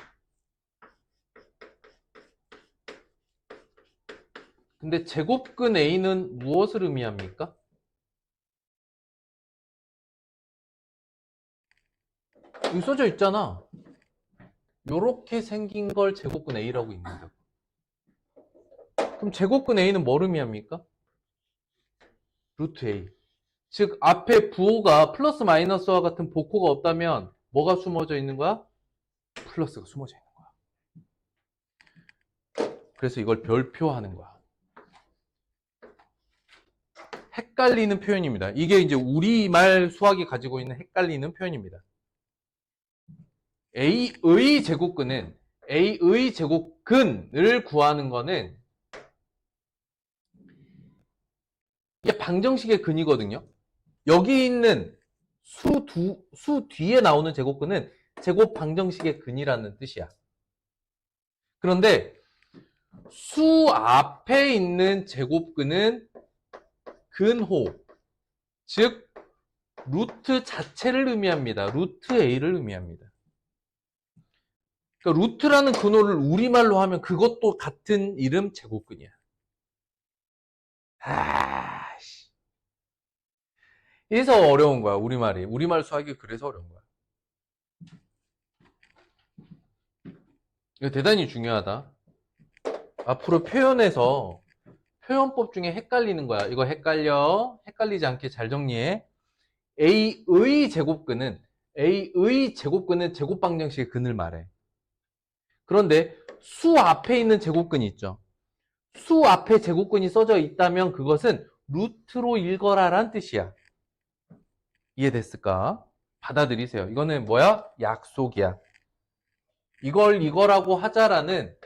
근데 제곱근 A는 무엇을 의미합니까? 여기 써져 있잖아. 요렇게 생긴 걸 제곱근 A라고 읽는다고. 그럼 제곱근 A는 뭘 의미합니까? 루트 A. 즉 앞에 부호가 플러스 마이너스와 같은 복호가 없다면 뭐가 숨어져 있는 거야? 플러스가 숨어져 있는 거야. 그래서 이걸 별표하는 거야. 헷갈리는 표현입니다. 이게 이제 우리말 수학이 가지고 있는 헷갈리는 표현입니다. A의 제곱근은 A의 제곱근을 구하는 거는 이게 방정식의 근이거든요. 여기 있는 수 뒤에 나오는 제곱근은 제곱 방정식의 근이라는 뜻이야. 그런데 수 앞에 있는 제곱근은 근호, 즉 루트 자체를 의미합니다. 루트 A를 의미합니다. 그러니까 루트라는 근호를 우리말로 하면 그것도 같은 이름 제곱근이야. 아씨. 그래서 어려운 거야, 우리말이. 우리말 수학이 그래서 어려운 거야. 이거 대단히 중요하다. 앞으로 표현에서 표현법 중에 헷갈리는 거야. 이거 헷갈려. 헷갈리지 않게 잘 정리해. A의 제곱근은 제곱 방정식의 근을 말해. 그런데 수 앞에 있는 제곱근이 있죠. 수 앞에 제곱근이 써져 있다면 그것은 루트로 읽어라란 뜻이야. 이해됐을까? 받아들이세요. 이거는 뭐야? 약속이야. 이거라고 하자라는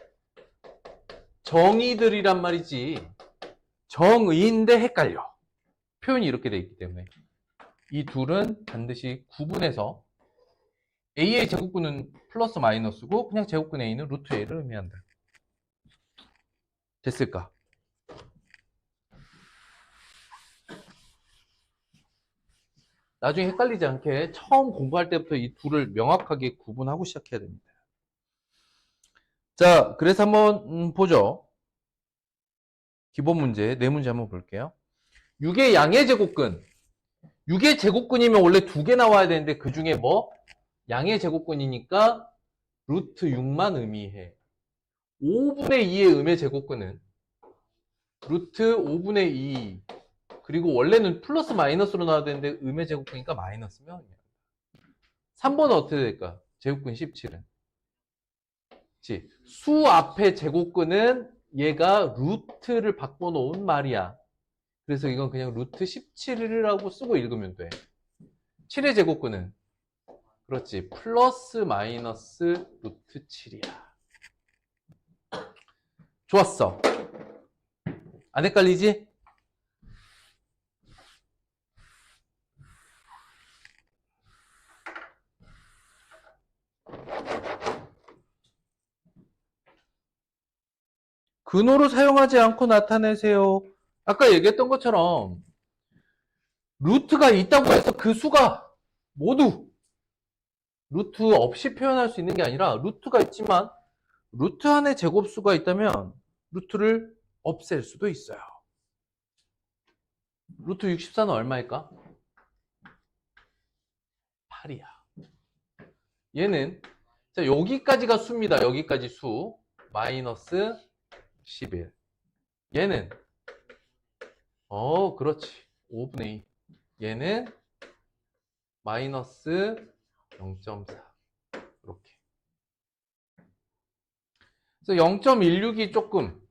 정의들이란 말이지. 정의인데 헷갈려. 표현이 이렇게 돼 있기 때문에. 이 둘은 반드시 구분해서 A의 제곱근은 플러스 마이너스고 그냥 제곱근 A는 루트 A를 의미한다. 됐을까? 나중에 헷갈리지 않게 처음 공부할 때부터 이 둘을 명확하게 구분하고 시작해야 됩니다. 자, 그래서 한번 보죠. 기본 문제, 네 문제 한번 볼게요. 6의 양의 제곱근. 6의 제곱근이면 원래 2개 나와야 되는데 그 중에 뭐? 양의 제곱근이니까 루트 6만 의미해. 5분의 2의 음의 제곱근은 루트 5분의 2. 그리고 원래는 플러스 마이너스로 나와야 되는데 음의 제곱근이니까 마이너스면 3번은 어떻게 될까? 제곱근 17은. 수 앞에 제곱근은 얘가 루트를 바꿔놓은 말이야. 그래서 이건 그냥 루트 17이라고 쓰고 읽으면 돼. 7의 제곱근은 그렇지. 플러스 마이너스 루트 7이야. 좋았어. 안 헷갈리지? 근호를 사용하지 않고 나타내세요. 아까 얘기했던 것처럼 루트가 있다고 해서 그 수가 모두 루트 없이 표현할 수 있는 게 아니라 루트가 있지만 루트 안에 제곱수가 있다면 루트를 없앨 수도 있어요. 루트 64는 얼마일까? 8이야. 얘는 자, 여기까지가 수입니다. 여기까지 수. 마이너스 11. 얘는 그렇지. 5분의 2. 얘는 마이너스 0.4. 이렇게. 그래서 0.16이 조금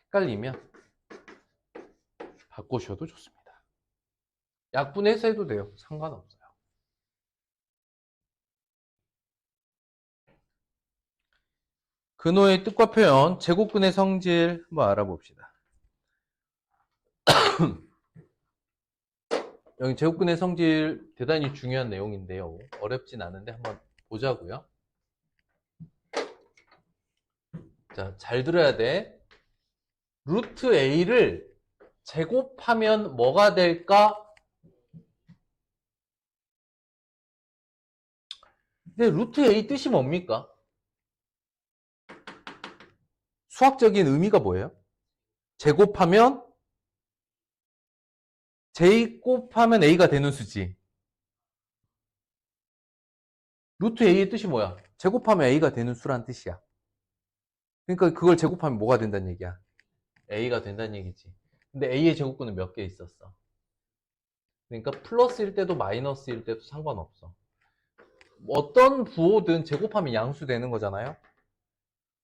헷갈리면 바꾸셔도 좋습니다. 약분해서 해도 돼요. 상관없어요. 근호의 뜻과 표현, 제곱근의 성질 한번 알아봅시다. 여기 제곱근의 성질 대단히 중요한 내용인데요. 어렵진 않은데 한번 보자고요. 자, 잘 들어야 돼. 루트 A를 제곱하면 뭐가 될까? 근데 루트 A 뜻이 뭡니까? 수학적인 의미가 뭐예요? 제곱하면 J 곱하면 A가 되는 수지. 루트 A의 뜻이 뭐야? 제곱하면 A가 되는 수란 뜻이야. 그러니까 그걸 제곱하면 뭐가 된다는 얘기야? A가 된다는 얘기지. 근데 A의 제곱근은 몇 개 있었어? 그러니까 플러스일 때도 마이너스일 때도 상관없어. 어떤 부호든 제곱하면 양수 되는 거잖아요.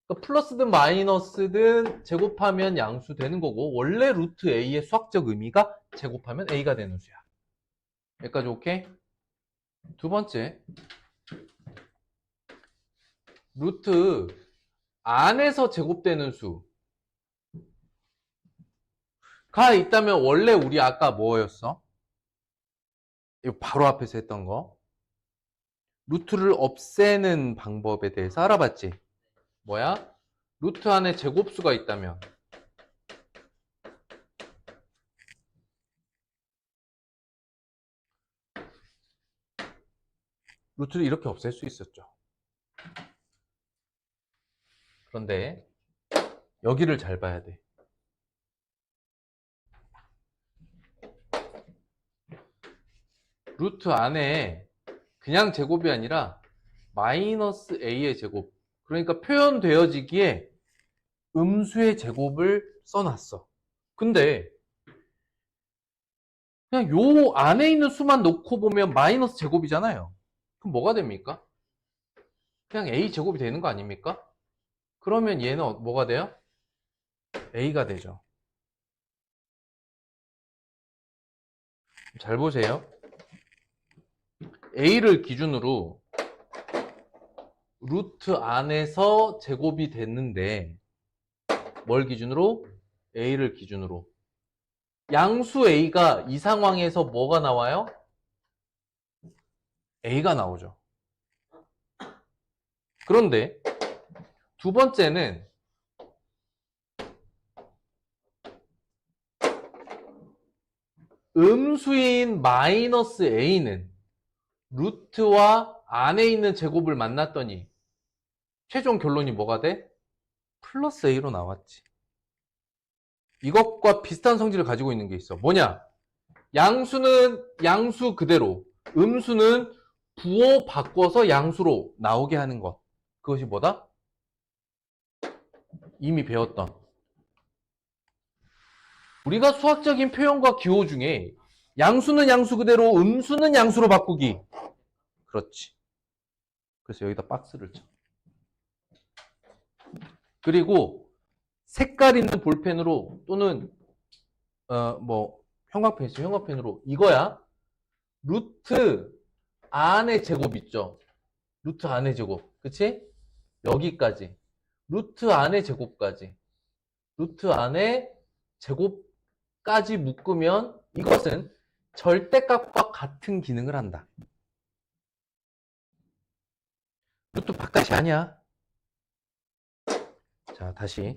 그러니까 플러스든 마이너스든 제곱하면 양수 되는 거고 원래 루트 A의 수학적 의미가 제곱하면 A가 되는 수야. 여기까지 오케이? 두 번째, 루트 안에서 제곱되는 수가 있다면 원래 우리 아까 뭐였어? 이거 바로 앞에서 했던 거. 루트를 없애는 방법에 대해서 알아봤지? 뭐야? 루트 안에 제곱수가 있다면 루트를 이렇게 없앨 수 있었죠. 그런데 여기를 잘 봐야 돼. 루트 안에 그냥 제곱이 아니라 마이너스 a의 제곱, 그러니까 표현되어지기에 음수의 제곱을 써놨어. 근데 그냥 요 안에 있는 수만 놓고 보면 마이너스 제곱이잖아요. 그럼 뭐가 됩니까? 그냥 a 제곱이 되는 거 아닙니까? 그러면 얘는 뭐가 돼요? a가 되죠. 잘 보세요. a를 기준으로 루트 안에서 제곱이 됐는데 뭘 기준으로? a를 기준으로. 양수 a가 이 상황에서 뭐가 나와요? a가 나오죠. 그런데 두 번째는 음수인 마이너스 a는 루트와 안에 있는 제곱을 만났더니 최종 결론이 뭐가 돼? 플러스 a로 나왔지. 이것과 비슷한 성질을 가지고 있는 게 있어. 뭐냐? 양수는 양수 그대로, 음수는 부호 바꿔서 양수로 나오게 하는 것. 그것이 뭐다? 이미 배웠던. 우리가 수학적인 표현과 기호 중에 양수는 양수 그대로, 음수는 양수로 바꾸기. 그렇지. 그래서 여기다 박스를 쳐. 그리고 색깔 있는 볼펜으로 또는 형광펜 있어, 형광펜으로 이거야. 루트 안의 제곱 있죠. 루트 안의 제곱, 그치? 여기까지. 루트 안의 제곱까지. 루트 안의 제곱까지 묶으면 이것은 절대값과 같은 기능을 한다. 루트 바깥이 아니야. 자, 다시.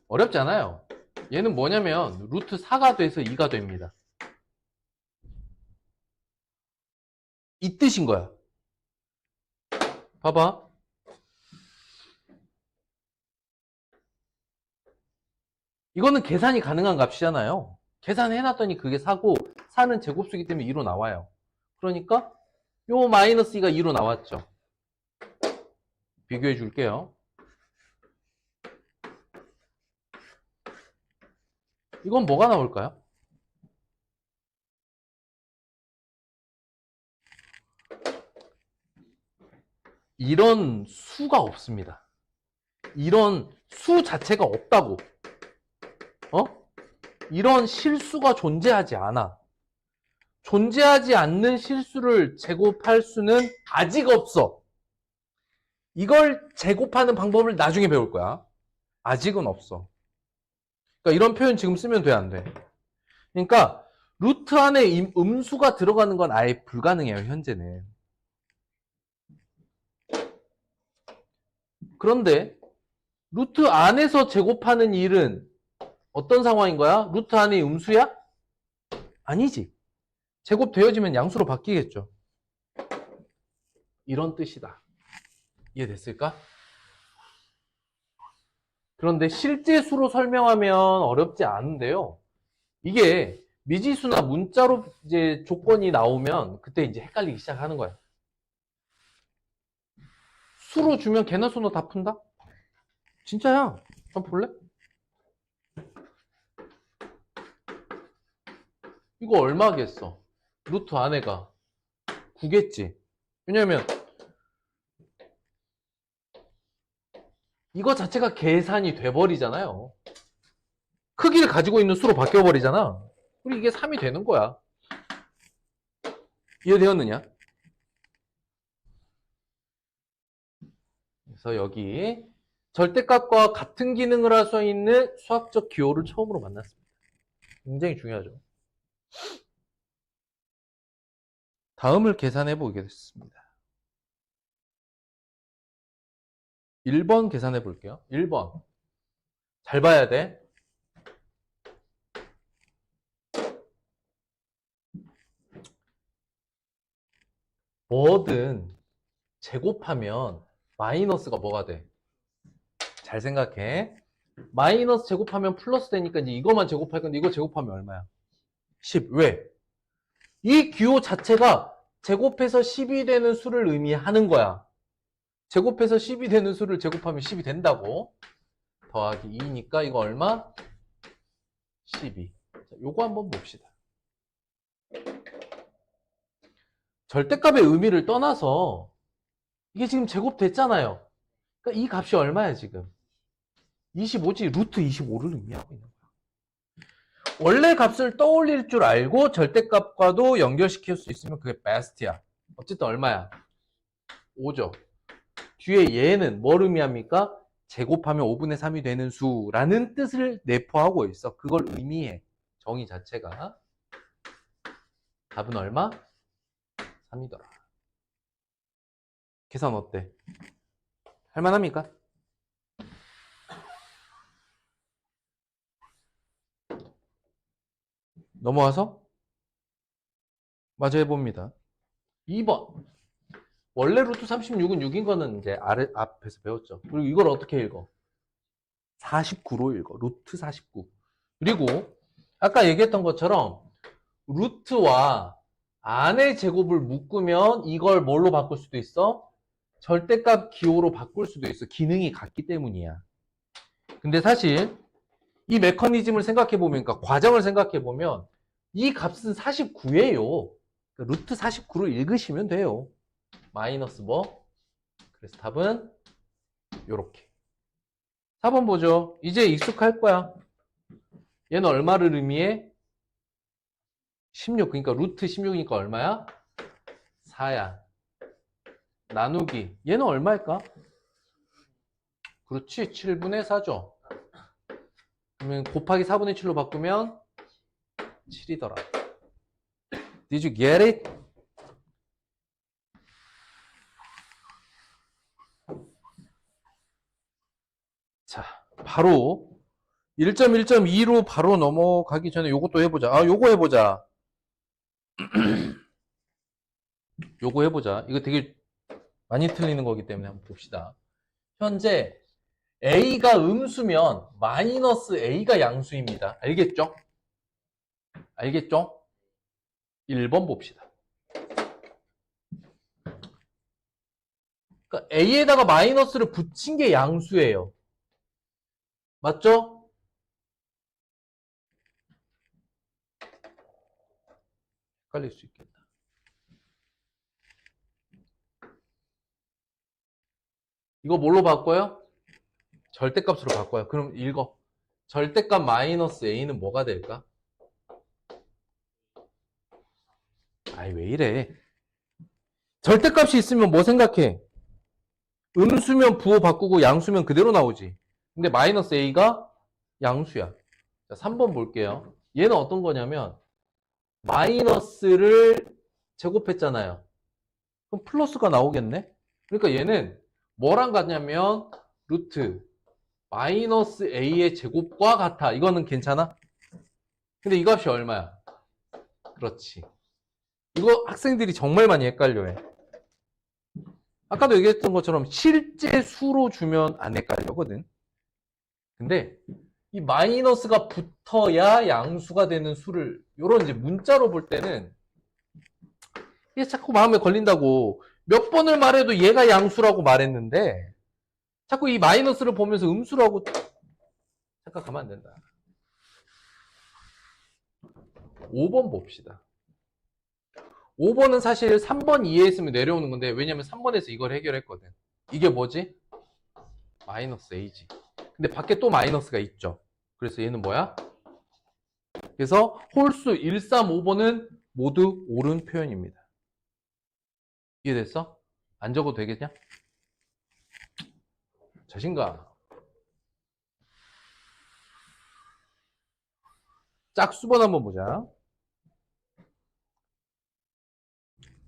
어렵지 않아요. 얘는 뭐냐면 루트 4가 돼서 2가 됩니다. 이 뜻인 거야. 봐봐. 이거는 계산이 가능한 값이잖아요. 계산해놨더니 그게 4고 4는 제곱수기 때문에 2로 나와요. 그러니까 요 마이너스 2가 2로 나왔죠. 비교해 줄게요. 이건 뭐가 나올까요? 이런 수가 없습니다. 이런 수 자체가 없다고. 이런 실수가 존재하지 않아. 존재하지 않는 실수를 제곱할 수는 아직 없어. 이걸 제곱하는 방법을 나중에 배울 거야. 아직은 없어. 그러니까 이런 표현 지금 쓰면 돼, 안 돼? 그러니까 루트 안에 음수가 들어가는 건 아예 불가능해요, 현재는. 그런데 루트 안에서 제곱하는 일은 어떤 상황인 거야? 루트 안에 음수야? 아니지. 제곱되어지면 양수로 바뀌겠죠. 이런 뜻이다. 이해됐을까? 그런데 실제 수로 설명하면 어렵지 않은데요. 이게 미지수나 문자로 이제 조건이 나오면 그때 이제 헷갈리기 시작하는 거야. 수로 주면 개나 소나 다 푼다? 진짜야. 한번 볼래? 이거 얼마겠어? 루트 안에가 9겠지. 왜냐면 이거 자체가 계산이 돼버리잖아요. 크기를 가지고 있는 수로 바뀌어버리잖아. 그리고 이게 3이 되는 거야. 이해되었느냐? 그래서 여기 절대값과 같은 기능을 할 수 있는 수학적 기호를 처음으로 만났습니다. 굉장히 중요하죠. 다음을 계산해 보겠습니다. 1번 계산해 볼게요. 1번. 잘 봐야 돼. 뭐든 제곱하면 마이너스가 뭐가 돼? 잘 생각해. 마이너스 제곱하면 플러스 되니까 이제 이거만 제곱할 건데 이거 제곱하면 얼마야? 10. 왜? 이 기호 자체가 제곱해서 10이 되는 수를 의미하는 거야. 제곱해서 10이 되는 수를 제곱하면 10이 된다고. 더하기 2니까 이거 얼마? 12. 자, 요거 한번 봅시다. 절대값의 의미를 떠나서 이게 지금 제곱됐잖아요. 그러니까 이 값이 얼마야 지금? 25지. 루트 25를 의미하고 있는 거야. 원래 값을 떠올릴 줄 알고 절대값과도 연결시킬 수 있으면 그게 베스트야. 어쨌든 얼마야? 5죠. 뒤에 얘는 뭘 의미합니까? 제곱하면 5분의 3이 되는 수라는 뜻을 내포하고 있어. 그걸 의미해. 정의 자체가. 답은 얼마? 3이더라. 계산 어때? 할만합니까? 넘어와서 마저 해봅니다. 2번. 원래 루트 36은 6인 거는 이제 앞에서 배웠죠. 그리고 이걸 어떻게 읽어? 49로 읽어. 루트 49. 그리고 아까 얘기했던 것처럼 루트와 안의 제곱을 묶으면 이걸 뭘로 바꿀 수도 있어? 절대값 기호로 바꿀 수도 있어. 기능이 같기 때문이야. 근데 사실 이 메커니즘을 생각해보면, 그러니까 과정을 생각해보면 이 값은 49예요. 그러니까 루트 49로 읽으시면 돼요. 마이너스 뭐? 그래서 답은 요렇게. 4번 보죠. 이제 익숙할 거야. 얘는 얼마를 의미해? 16. 그러니까 루트 16이니까 얼마야? 4야. 나누기. 얘는 얼마일까? 그렇지. 7분의 4죠. 그러면 곱하기 4분의 7로 바꾸면 7이더라. Did you get it? 자, 바로 1.1.2로 바로 넘어가기 전에 요것도 해보자. 요거 해보자. 요거 해보자. 이거 되게 많이 틀리는 거기 때문에 한번 봅시다. 현재 A가 음수면 마이너스 A가 양수입니다. 알겠죠? 알겠죠? 1번 봅시다. 그러니까 A에다가 마이너스를 붙인 게 양수예요. 맞죠? 헷갈릴 수 있겠다. 이거 뭘로 바꿔요? 절대값으로 바꿔요. 그럼 읽어. 절대값 마이너스 A는 뭐가 될까? 아이, 왜 이래. 절대값이 있으면 뭐 생각해? 음수면 부호 바꾸고 양수면 그대로 나오지. 근데 마이너스 A가 양수야. 자, 3번 볼게요. 얘는 어떤 거냐면 마이너스를 제곱했잖아요. 그럼 플러스가 나오겠네? 그러니까 얘는 뭐랑 같냐면 루트 마이너스 A의 제곱과 같아. 이거는 괜찮아? 근데 이 값이 얼마야? 그렇지. 이거 학생들이 정말 많이 헷갈려해. 아까도 얘기했던 것처럼 실제 수로 주면 안 헷갈려거든. 근데 이 마이너스가 붙어야 양수가 되는 수를 요런 이제 문자로 볼 때는 이게 자꾸 마음에 걸린다고. 몇 번을 말해도 얘가 양수라고 말했는데 자꾸 이 마이너스를 보면서 음수라고 생각하면 안 된다. 5번 봅시다. 5번은 사실 3번 이해했으면 내려오는 건데 왜냐면 3번에서 이걸 해결했거든. 이게 뭐지? 마이너스 A지. 근데 밖에 또 마이너스가 있죠. 그래서 얘는 뭐야? 그래서 홀수 1, 3, 5번은 모두 옳은 표현입니다. 이해됐어? 안 적어도 되겠냐? 자신감. 짝수번 한번 보자.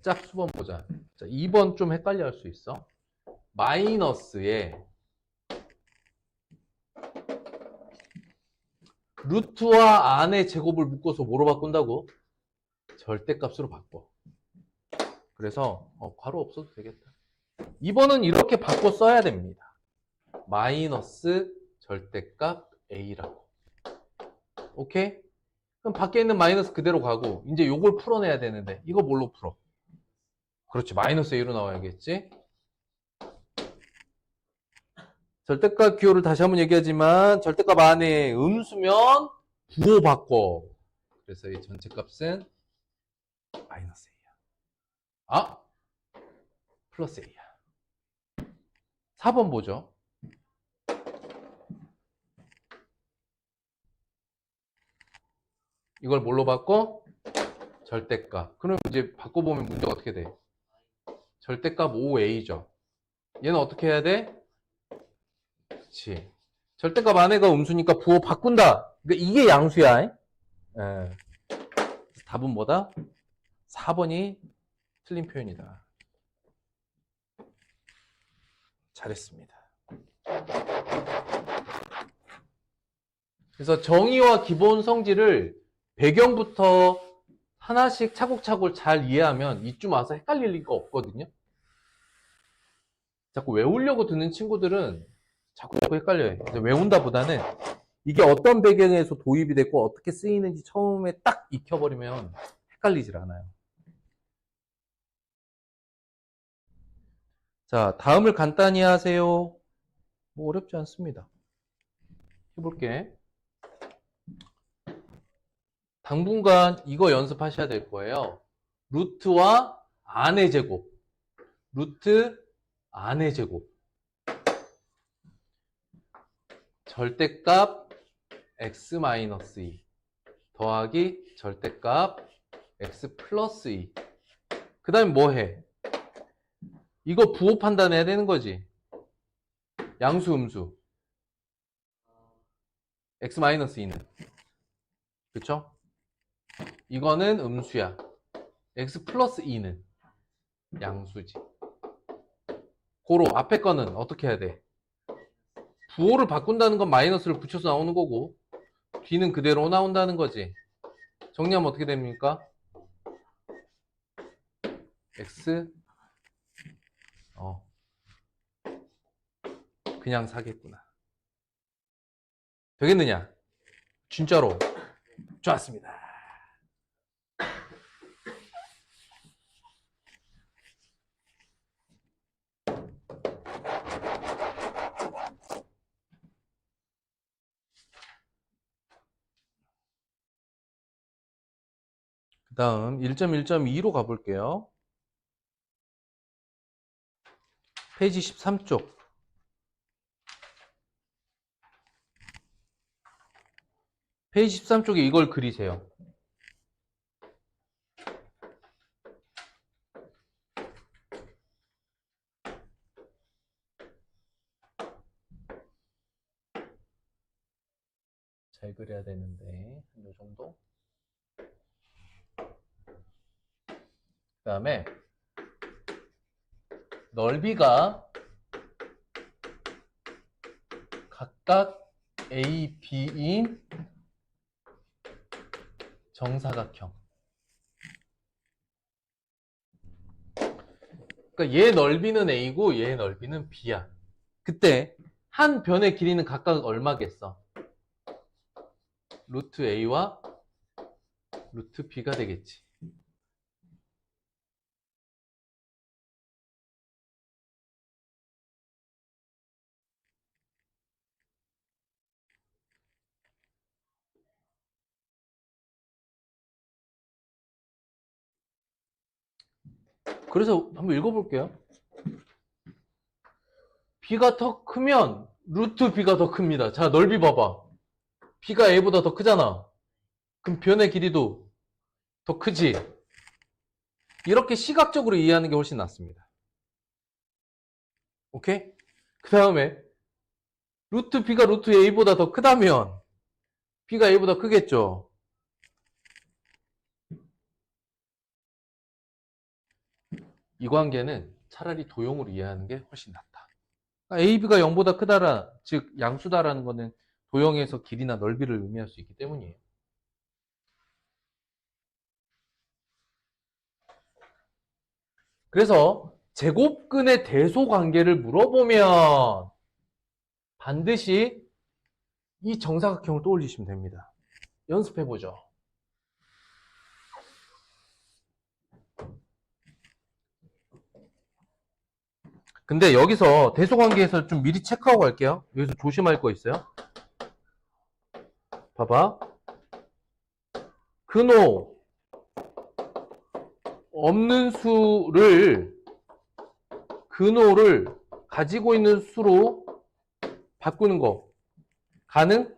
짝수번 보자. 자, 2번 좀 헷갈려 할 수 있어. 마이너스에 루트와 안의 제곱을 묶어서 뭐로 바꾼다고? 절대값으로 바꿔. 그래서 괄호 없어도 되겠다. 2번은 이렇게 바꿔 써야 됩니다. 마이너스 절대값 A라고. 오케이? 그럼 밖에 있는 마이너스 그대로 가고 이제 요걸 풀어내야 되는데 이거 뭘로 풀어? 그렇지, 마이너스 A로 나와야겠지? 절대값 기호를 다시 한번 얘기하지만 절대값 안에 음수면 부호 바꿔. 그래서 이 전체 값은 마이너스 A야. 아! 플러스 A야. 4번 보죠. 이걸 뭘로 바꿔? 절대값. 그럼 이제 바꿔보면 문제가 어떻게 돼? 절대값 5A죠. 얘는 어떻게 해야 돼? 그치. 절대값 안에가 음수니까 부호 바꾼다. 그러니까 이게 양수야. 예. 답은 뭐다? 4번이 틀린 표현이다. 잘했습니다. 그래서 정의와 기본 성질을 배경부터 하나씩 차곡차곡 잘 이해하면 이쯤 와서 헷갈릴 리가 없거든요. 자꾸 외우려고 듣는 친구들은 자꾸 헷갈려요. 외운다 보다는 이게 어떤 배경에서 도입이 됐고 어떻게 쓰이는지 처음에 딱 익혀버리면 헷갈리질 않아요. 자, 다음을 간단히 하세요. 뭐 어렵지 않습니다. 해볼게. 당분간 이거 연습하셔야 될 거예요. 루트와 안의 제곱. 루트 안의 제곱. 절대값 x-2 더하기 절대값 x 플러스 2. 그 다음에 뭐 해? 이거 부호 판단해야 되는 거지. 양수, 음수. x-2는. 그쵸? 이거는 음수야. x 플러스 2는 양수지. 고로 앞에 거는 어떻게 해야 돼? 부호를 바꾼다는 건 마이너스를 붙여서 나오는 거고 뒤는 그대로 나온다는 거지. 정리하면 어떻게 됩니까? x 그냥 사겠구나. 되겠느냐? 진짜로. 좋았습니다. 그 다음 1.1.2로 가볼게요. 페이지 13쪽. 페이지 13쪽에 이걸 그리세요. 잘 그려야 되는데 이 정도. 그 다음에 넓이가 각각 A, B인 정사각형. 그러니까 얘 넓이는 A고 얘 넓이는 B야. 그때 한 변의 길이는 각각 얼마겠어? 루트 A와 루트 B가 되겠지. 그래서 한번 읽어볼게요. B가 더 크면 루트 B가 더 큽니다. 자, 넓이 봐봐. B가 A보다 더 크잖아. 그럼 변의 길이도 더 크지? 이렇게 시각적으로 이해하는 게 훨씬 낫습니다. 오케이? 그 다음에 루트 B가 루트 A보다 더 크다면 B가 A보다 크겠죠? 이 관계는 차라리 도형으로 이해하는 게 훨씬 낫다. 그러니까 A, B가 0보다 크다라, 즉 양수다라는 거는 도형에서 길이나 넓이를 의미할 수 있기 때문이에요. 그래서 제곱근의 대소 관계를 물어보면 반드시 이 정사각형을 떠올리시면 됩니다. 연습해보죠. 근데 여기서 대소 관계에서 좀 미리 체크하고 갈게요. 여기서 조심할 거 있어요. 봐봐. 근호 없는 수를 근호를 가지고 있는 수로 바꾸는 거 가능해요.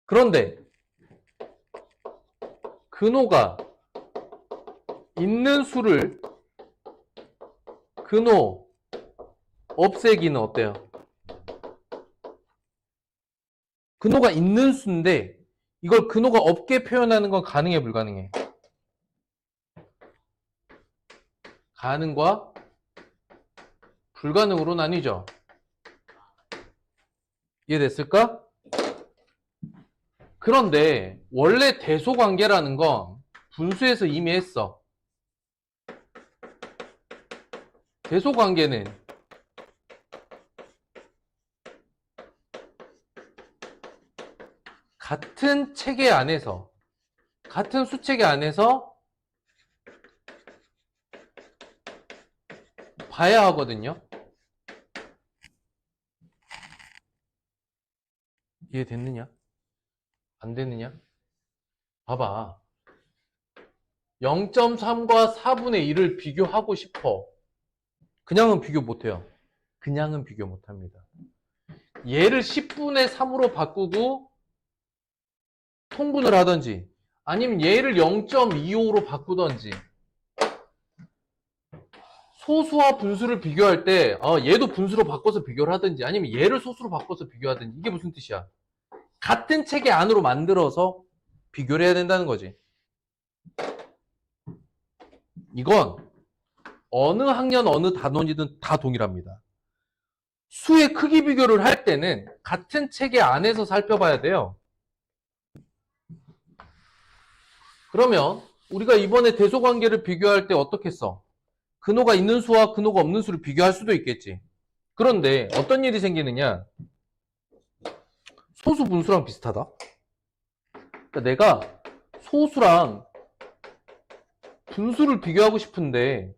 그런데 근호가 있는 수를 근호 없애기는 어때요? 근호가 있는 수인데 이걸 근호가 없게 표현하는 건 가능해, 불가능해? 가능과 불가능으로 나뉘죠. 이해됐을까? 그런데 원래 대소관계라는 건 분수에서 이미 했어. 대소관계는 같은 체계 안에서, 같은 수체계 안에서 봐야 하거든요. 이해됐느냐? 안 됐느냐? 봐봐. 0.3과 4분의 1을 비교하고 싶어. 그냥은 비교 못해요. 그냥은 비교 못합니다. 얘를 10분의 3으로 바꾸고 통분을 하든지 아니면 얘를 0.25로 바꾸든지 소수와 분수를 비교할 때 얘도 분수로 바꿔서 비교를 하든지 아니면 얘를 소수로 바꿔서 비교하든지 이게 무슨 뜻이야? 같은 체계 안으로 만들어서 비교를 해야 된다는 거지. 이건 어느 학년 어느 단원이든 다 동일합니다. 수의 크기 비교를 할 때는 같은 체계 안에서 살펴봐야 돼요. 그러면 우리가 이번에 대소관계를 비교할 때 어떻게 써? 근호가 있는 수와 근호가 없는 수를 비교할 수도 있겠지. 그런데 어떤 일이 생기느냐? 소수 분수랑 비슷하다. 그러니까 내가 소수랑 분수를 비교하고 싶은데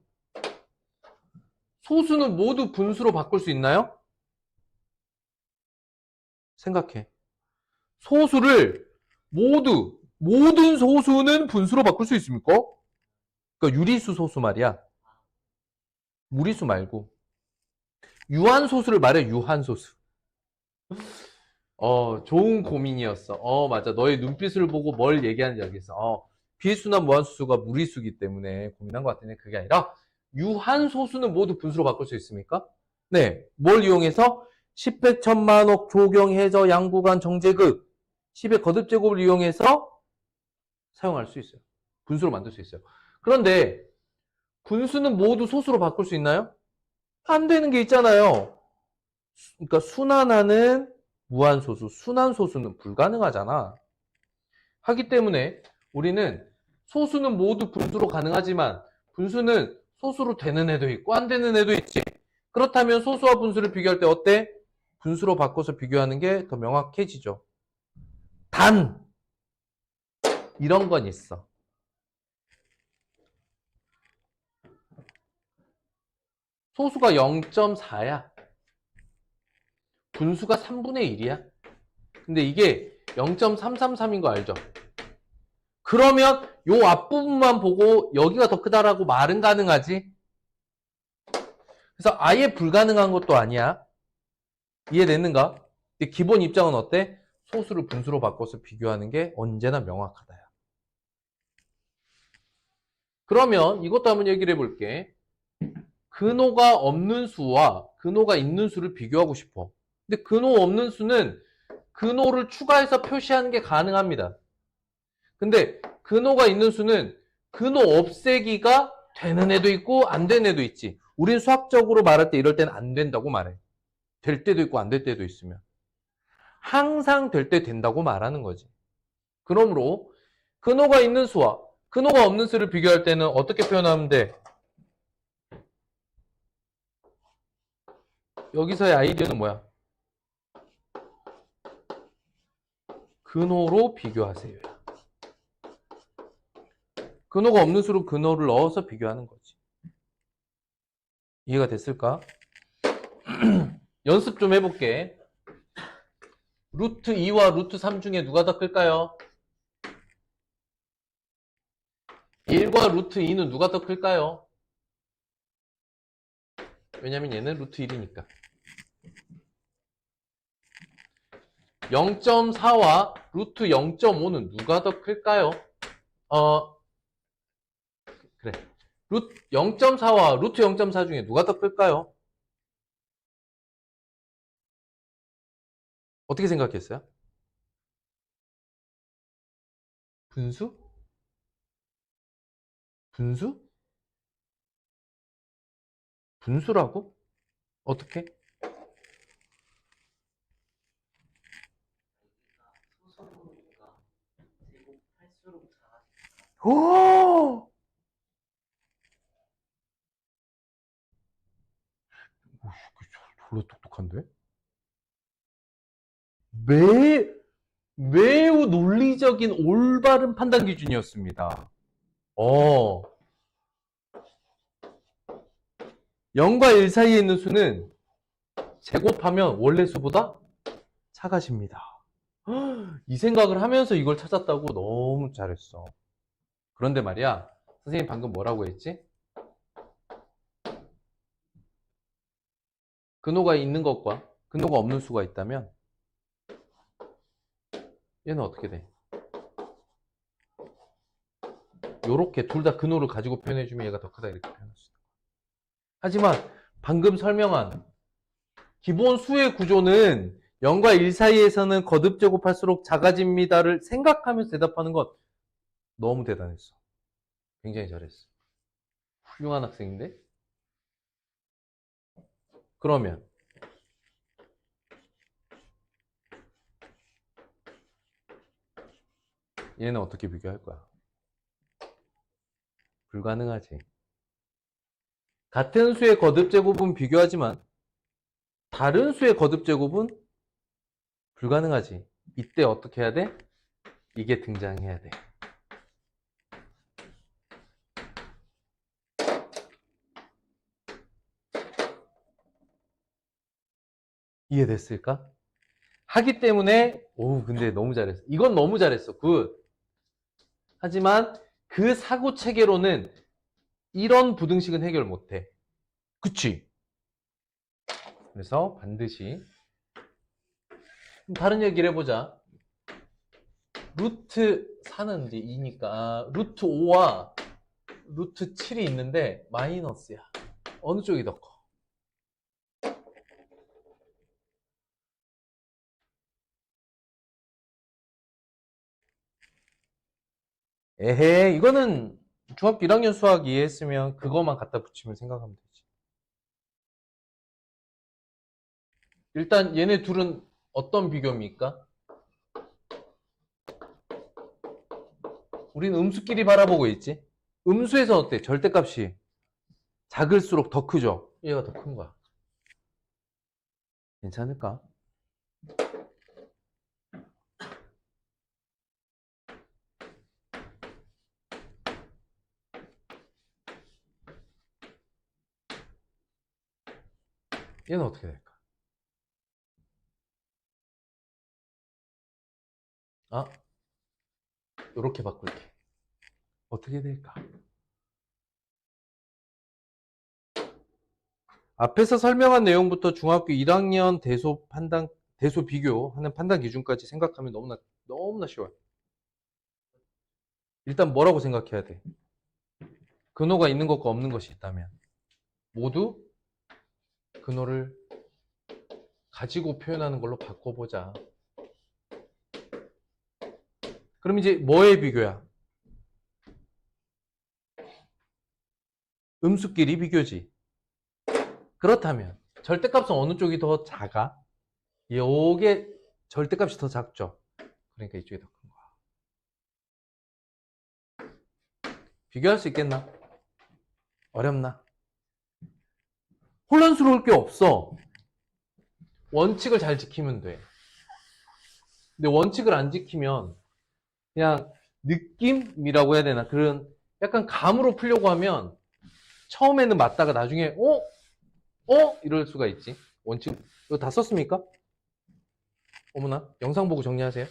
소수는 모두 분수로 바꿀 수 있나요? 생각해. 소수를 모든 소수는 분수로 바꿀 수 있습니까? 그러니까 유리수 소수 말이야. 무리수 말고. 유한소수를 말해, 유한소수. 좋은 고민이었어. 맞아. 너의 눈빛을 보고 뭘 얘기하는지 알겠어. 비수나 무한소수가 무리수기 때문에 고민한 것 같은데 그게 아니라 유한소수는 모두 분수로 바꿀 수 있습니까? 네. 뭘 이용해서? 10백, 천만억, 조경, 해저, 양구간, 정제극 10의 거듭제곱을 이용해서 사용할 수 있어요. 분수로 만들 수 있어요. 그런데 분수는 모두 소수로 바꿀 수 있나요? 안 되는 게 있잖아요. 그러니까 순환하는 무한소수, 순환소수는 불가능하잖아. 하기 때문에 우리는 소수는 모두 분수로 가능하지만 분수는 소수로 되는 애도 있고 안 되는 애도 있지. 그렇다면 소수와 분수를 비교할 때 어때? 분수로 바꿔서 비교하는 게 더 명확해지죠. 단 이런 건 있어. 소수가 0.4야. 분수가 3분의 1이야. 근데 이게 0.333인 거 알죠? 그러면 요 앞부분만 보고 여기가 더 크다라고 말은 가능하지? 그래서 아예 불가능한 것도 아니야. 이해됐는가? 근데 기본 입장은 어때? 소수를 분수로 바꿔서 비교하는 게 언제나 명확하다야. 그러면 이것도 한번 얘기를 해볼게. 근호가 없는 수와 근호가 있는 수를 비교하고 싶어. 근데 근호 없는 수는 근호를 추가해서 표시하는 게 가능합니다. 근데 근호가 있는 수는 근호 없애기가 되는 애도 있고 안 되는 애도 있지. 우린 수학적으로 말할 때 이럴 때는 안 된다고 말해. 될 때도 있고 안 될 때도 있으면. 항상 될 때 된다고 말하는 거지. 그러므로 근호가 있는 수와 근호가 없는 수를 비교할 때는 어떻게 표현하면 돼? 여기서의 아이디어는 뭐야? 근호로 비교하세요. 근호가 없는 수로 근호를 넣어서 비교하는 거지. 이해가 됐을까? 연습 좀 해볼게. 루트 2와 루트 3 중에 누가 더 클까요? 1과 루트 2는 누가 더 클까요? 왜냐면 얘는 루트 1이니까. 0.4와 루트 0.5는 누가 더 클까요? 그래. 0.4와 루트 0.4 중에 누가 더 클까요? 어떻게 생각했어요? 분수? 분수? 분수라고? 어떻게? 오! 졸라 똑똑한데? 매우 논리적인 올바른 판단 기준이었습니다. 0과 1 사이에 있는 수는 제곱하면 원래 수보다 작아집니다. 이 생각을 하면서 이걸 찾았다고 너무 잘했어. 그런데 말이야, 선생님 방금 뭐라고 했지? 근호가 있는 것과 근호가 없는 수가 있다면 얘는 어떻게 돼? 요렇게 둘 다 근호를 가지고 표현해주면 얘가 더 크다 이렇게 표현할 수 있다. 하지만 방금 설명한 기본 수의 구조는 0과 1 사이에서는 거듭 제곱할수록 작아집니다를 생각하면서 대답하는 것 너무 대단했어. 굉장히 잘했어. 훌륭한 학생인데? 그러면 얘는 어떻게 비교할 거야? 불가능하지. 같은 수의 거듭 제곱은 비교하지만 다른 수의 거듭 제곱은 불가능하지. 이때 어떻게 해야 돼? 이게 등장해야 돼. 이해됐을까? 하기 때문에 근데 너무 잘했어. 이건 너무 잘했어. 굿. 하지만 그 사고 체계로는 이런 부등식은 해결 못해. 그치? 그래서 반드시 다른 얘기를 해보자. 루트 4는 이제 2니까 루트 5와 루트 7이 있는데 마이너스야. 어느 쪽이 더 커? 에헤, 이거는 중학교 1학년 수학 이해했으면 그거만 갖다 붙이면 생각하면 되지. 일단 얘네 둘은 어떤 비교입니까? 우리는 음수끼리 바라보고 있지. 음수에서 어때? 절대값이 작을수록 더 크죠? 얘가 더 큰 거야. 괜찮을까? 얘는 어떻게 될까? 이렇게 바꿀게. 어떻게 될까? 앞에서 설명한 내용부터 중학교 1학년 대소 비교하는 판단 기준까지 생각하면 너무나 쉬워요. 일단 뭐라고 생각해야 돼? 근호가 있는 것과 없는 것이 있다면 모두 근호를 가지고 표현하는 걸로 바꿔보자. 그럼 이제 뭐의 비교야? 음수끼리 비교지. 그렇다면 절대값은 어느 쪽이 더 작아? 요게 절대값이 더 작죠. 그러니까 이쪽이 더 큰 거야. 비교할 수 있겠나? 어렵나? 혼란스러울 게 없어. 원칙을 잘 지키면 돼. 근데 원칙을 안 지키면 그냥 느낌이라고 해야 되나? 그런 약간 감으로 풀려고 하면 처음에는 맞다가 나중에 이럴 수가 있지. 원칙 이거 다 썼습니까? 어머나, 영상 보고 정리하세요.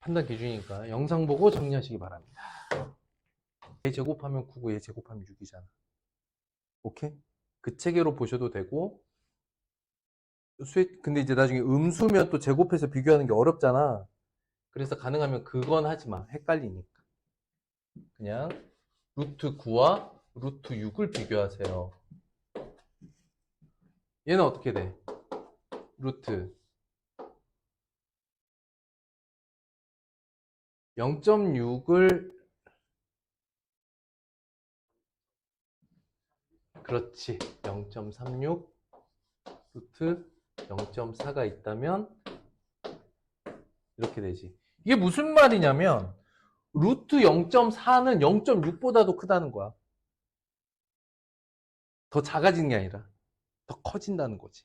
판단 기준이니까 영상 보고 정리하시기 바랍니다. 얘 제곱하면 9고 얘 제곱하면 6이잖아. 오케이? 그 체계로 보셔도 되고, 근데 이제 나중에 음수면 또 제곱해서 비교하는 게 어렵잖아. 그래서 가능하면 그건 하지 마. 헷갈리니까. 그냥 루트 9와 루트 6을 비교하세요. 얘는 어떻게 돼? 루트 0.6을 그렇지. 0.36 루트 0.4가 있다면 이렇게 되지. 이게 무슨 말이냐면 루트 0.4는 0.6보다도 크다는 거야. 더 작아지는 게 아니라 더 커진다는 거지.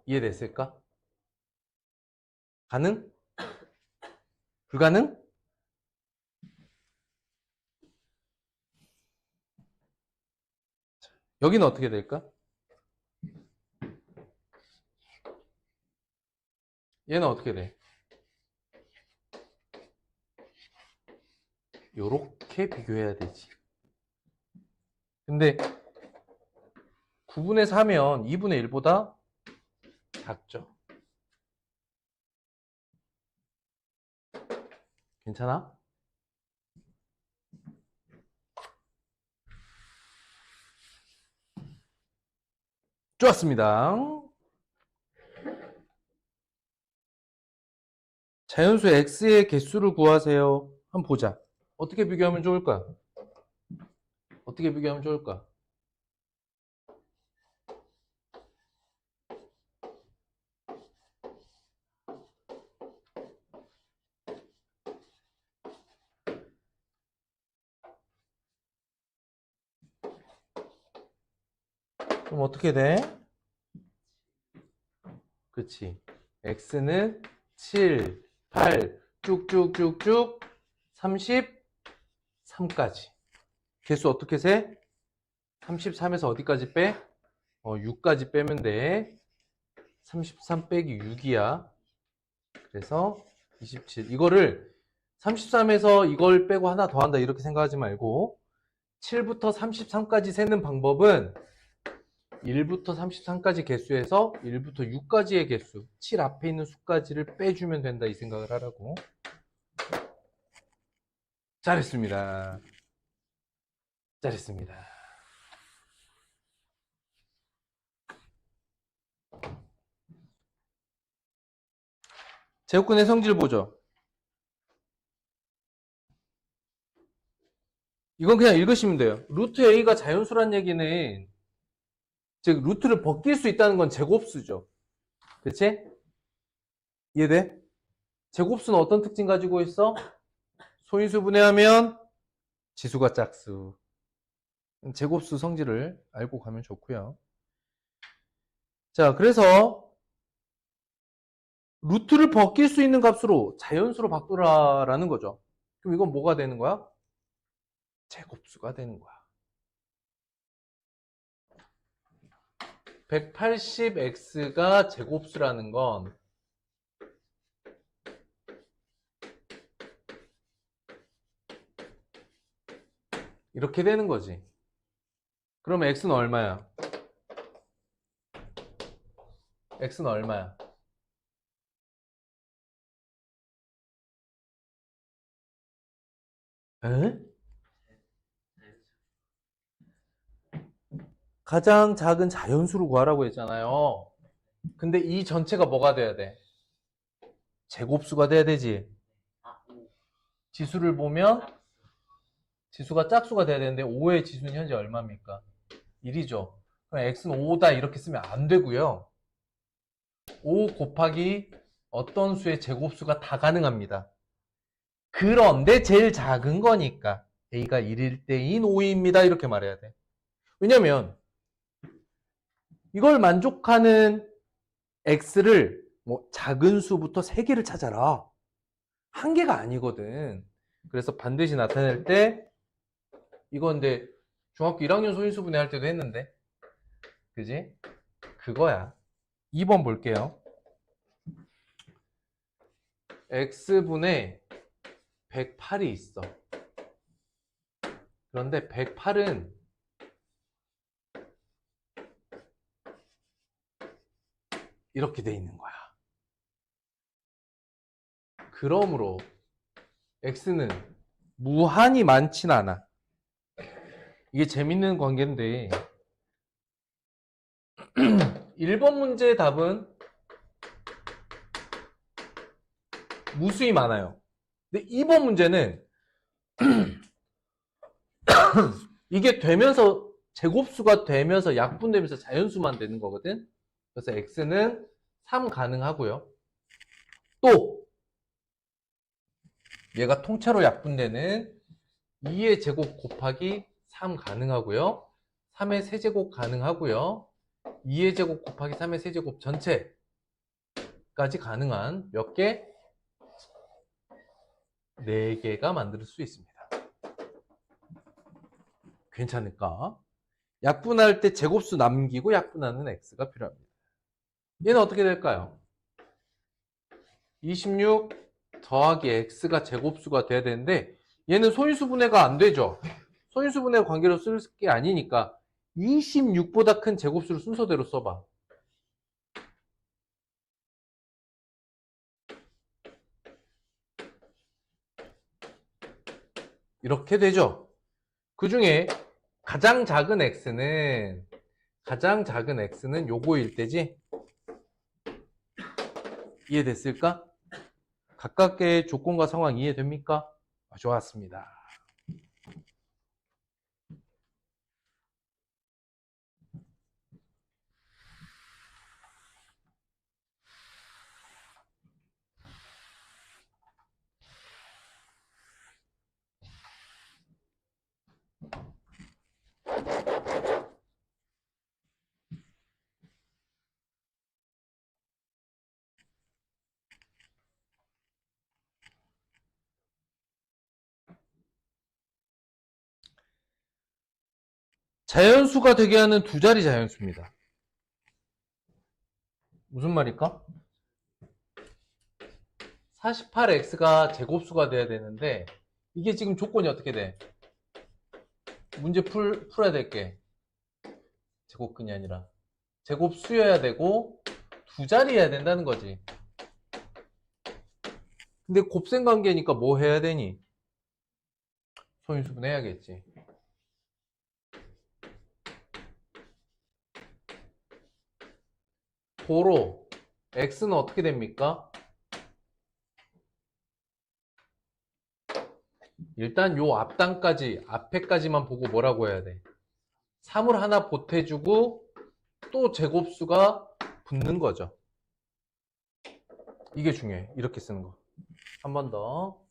이해됐을까? 가능? 불가능? 여기는 어떻게 될까? 얘는 어떻게 돼? 요렇게 비교해야 되지. 근데 9분의 4면 2분의 1보다 작죠. 괜찮아? 좋았습니다. 자연수 x의 개수를 구하세요. 한번 보자. 어떻게 비교하면 좋을까? 어떻게 비교하면 좋을까? 그럼 어떻게 돼? 그치. x는 7, 8, 쭉쭉쭉쭉 33까지. 개수 어떻게 세? 33에서 어디까지 빼? 6까지 빼면 돼. 33 빼기 6이야. 그래서 27. 이거를 33에서 이걸 빼고 하나 더 한다 이렇게 생각하지 말고 7부터 33까지 세는 방법은 1부터 33까지 개수에서 1부터 6까지의 개수, 7 앞에 있는 수까지를 빼주면 된다 이 생각을 하라고. 잘했습니다. 잘했습니다. 제곱근의 성질 보죠. 이건 그냥 읽으시면 돼요. 루트 a가 자연수란 얘기는 즉 루트를 벗길 수 있다는 건 제곱수죠. 그치? 이해돼? 제곱수는 어떤 특징 가지고 있어? 소인수 분해하면 지수가 짝수. 제곱수 성질을 알고 가면 좋고요. 자, 그래서 루트를 벗길 수 있는 값으로 자연수로 바꾸라라는 거죠. 그럼 이건 뭐가 되는 거야? 제곱수가 되는 거야. 180x가 제곱수라는 건 이렇게 되는 거지. 그러면 x는 얼마야? x는 얼마야? 에? 가장 작은 자연수로 구하라고 했잖아요. 근데 이 전체가 뭐가 돼야 돼? 제곱수가 돼야 되지. 지수를 보면 지수가 짝수가 돼야 되는데 5의 지수는 현재 얼마입니까? 1이죠. 그럼 x는 5다 이렇게 쓰면 안 되고요. 5 곱하기 어떤 수의 제곱수가 다 가능합니다. 그런데 제일 작은 거니까 a가 1일 때인 5입니다. 이렇게 말해야 돼. 왜냐면 이걸 만족하는 x를 뭐 작은 수부터 3개를 찾아라. 한 개가 아니거든. 그래서 반드시 나타낼 때 이건 근데 중학교 1학년 소인수분해 할 때도 했는데 그지? 그거야. 2번 볼게요. x분의 108이 있어. 그런데 108은 이렇게 돼 있는 거야. 그러므로 x는 무한히 많진 않아. 이게 재밌는 관계인데 1번 문제의 답은 무수히 많아요. 근데 2번 문제는 이게 되면서 제곱수가 되면서 약분되면서 자연수만 되는 거거든. 그래서 x는 3 가능하고요. 또 얘가 통째로 약분되는 2의 제곱 곱하기 3 가능하고요. 3의 세제곱 가능하고요. 2의 제곱 곱하기 3의 세제곱 전체까지 가능한 몇 개? 4개가 만들 수 있습니다. 괜찮을까? 약분할 때 제곱수 남기고 약분하는 x가 필요합니다. 얘는 어떻게 될까요? 26 더하기 x가 제곱수가 돼야 되는데 얘는 소인수분해가 안 되죠. 소인수분해 관계로 쓸 게 아니니까 26보다 큰 제곱수를 순서대로 써봐. 이렇게 되죠. 그 중에 가장 작은 x는 요거일 때지. 이해됐을까? 각각의 조건과 상황 이해됩니까? 좋았습니다. 자연수가 되게 하는 두 자리 자연수입니다. 무슨 말일까? 48x가 제곱수가 돼야 되는데 이게 지금 조건이 어떻게 돼? 문제 풀어야 될 게 제곱근이 아니라 제곱수여야 되고 두 자리여야 된다는 거지. 근데 곱셈 관계니까 뭐 해야 되니? 소인수분 해야겠지. 도로 x는 어떻게 됩니까? 일단 요 앞단까지 앞에까지만 보고 뭐라고 해야 돼? 3을 하나 보태주고 또 제곱수가 붙는 거죠. 이게 중요해. 이렇게 쓰는 거. 한 번 더.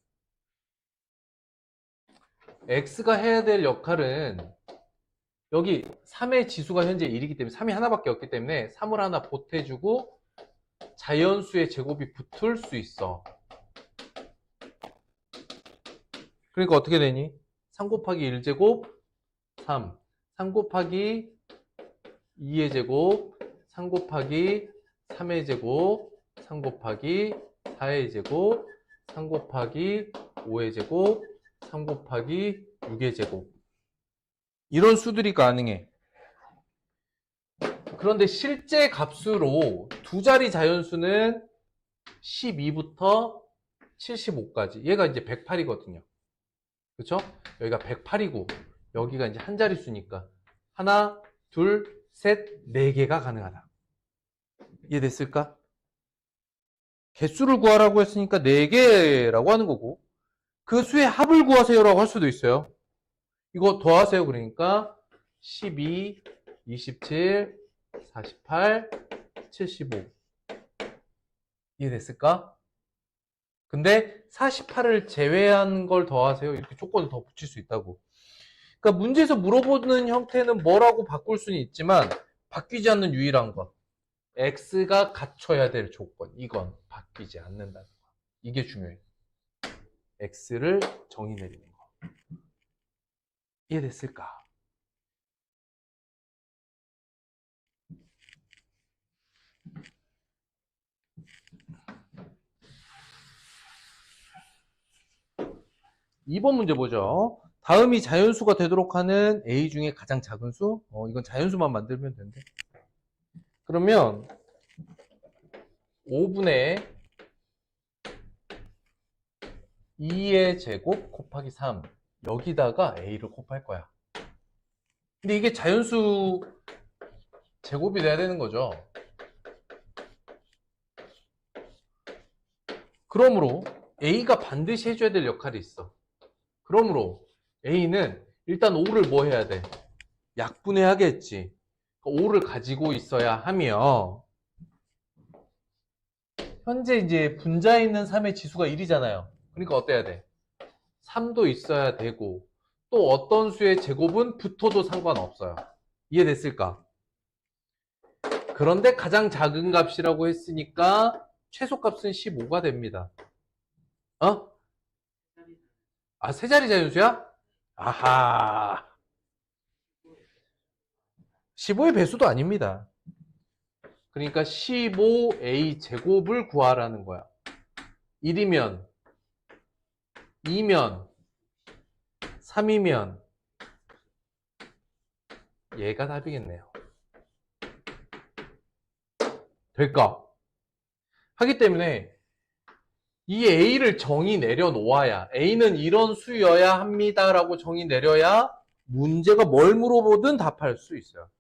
x가 해야 될 역할은 여기 3의 지수가 현재 1이기 때문에 3이 하나밖에 없기 때문에 3을 하나 보태주고 자연수의 제곱이 붙을 수 있어. 그러니까 어떻게 되니? 3 곱하기 1제곱 3, 3 곱하기 2의 제곱, 3 곱하기 3의 제곱, 3 곱하기 4의 제곱, 3 곱하기 5의 제곱, 3 곱하기 6의 제곱. 이런 수들이 가능해. 그런데 실제 값수로 두 자리 자연수는 12부터 75까지. 얘가 이제 108이거든요. 그쵸? 여기가 108이고, 여기가 이제 한 자릿수니까. 하나, 둘, 셋, 네 개가 가능하다. 이해됐을까? 개수를 구하라고 했으니까 4개라고 하는 거고, 그 수의 합을 구하세요라고 할 수도 있어요. 이거 더하세요. 그러니까 12, 27, 48, 75. 이해됐을까? 근데 48을 제외한 걸 더하세요. 이렇게 조건을 더 붙일 수 있다고. 그러니까 문제에서 물어보는 형태는 뭐라고 바꿀 수는 있지만 바뀌지 않는 유일한 것. x가 갖춰야 될 조건. 이건 바뀌지 않는다는 거. 이게 중요해요. x를 정의 내리는 거. 이해됐을까? (2번) 문제 보죠. 다음이 자연수가 되도록 하는 a 중에 가장 작은 수. 이건 자연수만 만들면 된대. 그러면 5분의 2의 제곱 곱하기 3 여기다가 a를 곱할 거야. 근데 이게 자연수 제곱이 돼야 되는 거죠. 그러므로 a가 반드시 해줘야 될 역할이 있어. 그러므로 a는 일단 5를 뭐 해야 돼? 약분해야겠지. 5를 가지고 있어야 하며 현재 이제 분자에 있는 3의 지수가 1이잖아요. 그러니까 어때야 돼? 3도 있어야 되고 또 어떤 수의 제곱은 붙어도 상관없어요. 이해됐을까? 그런데 가장 작은 값이라고 했으니까 최소값은 15가 됩니다. 세 자리 자연수야? 아하. 15의 배수도 아닙니다. 그러니까 15a 제곱을 구하라는 거야. 1이면 2면 3이면 얘가 답이겠네요. 될까? 하기 때문에 이 a를 정의 내려놓아야 a는 이런 수여야 합니다라고 정의 내려야 문제가 뭘 물어보든 답할 수 있어요.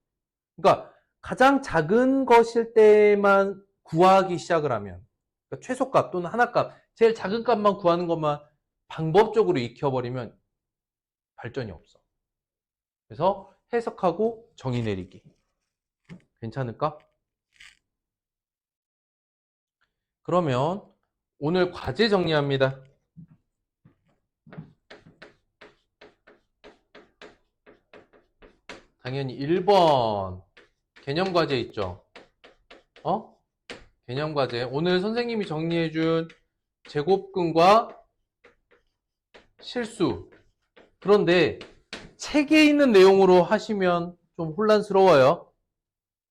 그러니까 가장 작은 것일 때만 구하기 시작을 하면 그러니까 최소값 또는 하나값 제일 작은 값만 구하는 것만 방법적으로 익혀버리면 발전이 없어. 그래서 해석하고 정의 내리기. 괜찮을까? 그러면 오늘 과제 정리합니다. 당연히 1번 개념 과제 있죠. 개념 과제. 오늘 선생님이 정리해준 제곱근과 실수. 그런데 책에 있는 내용으로 하시면 좀 혼란스러워요.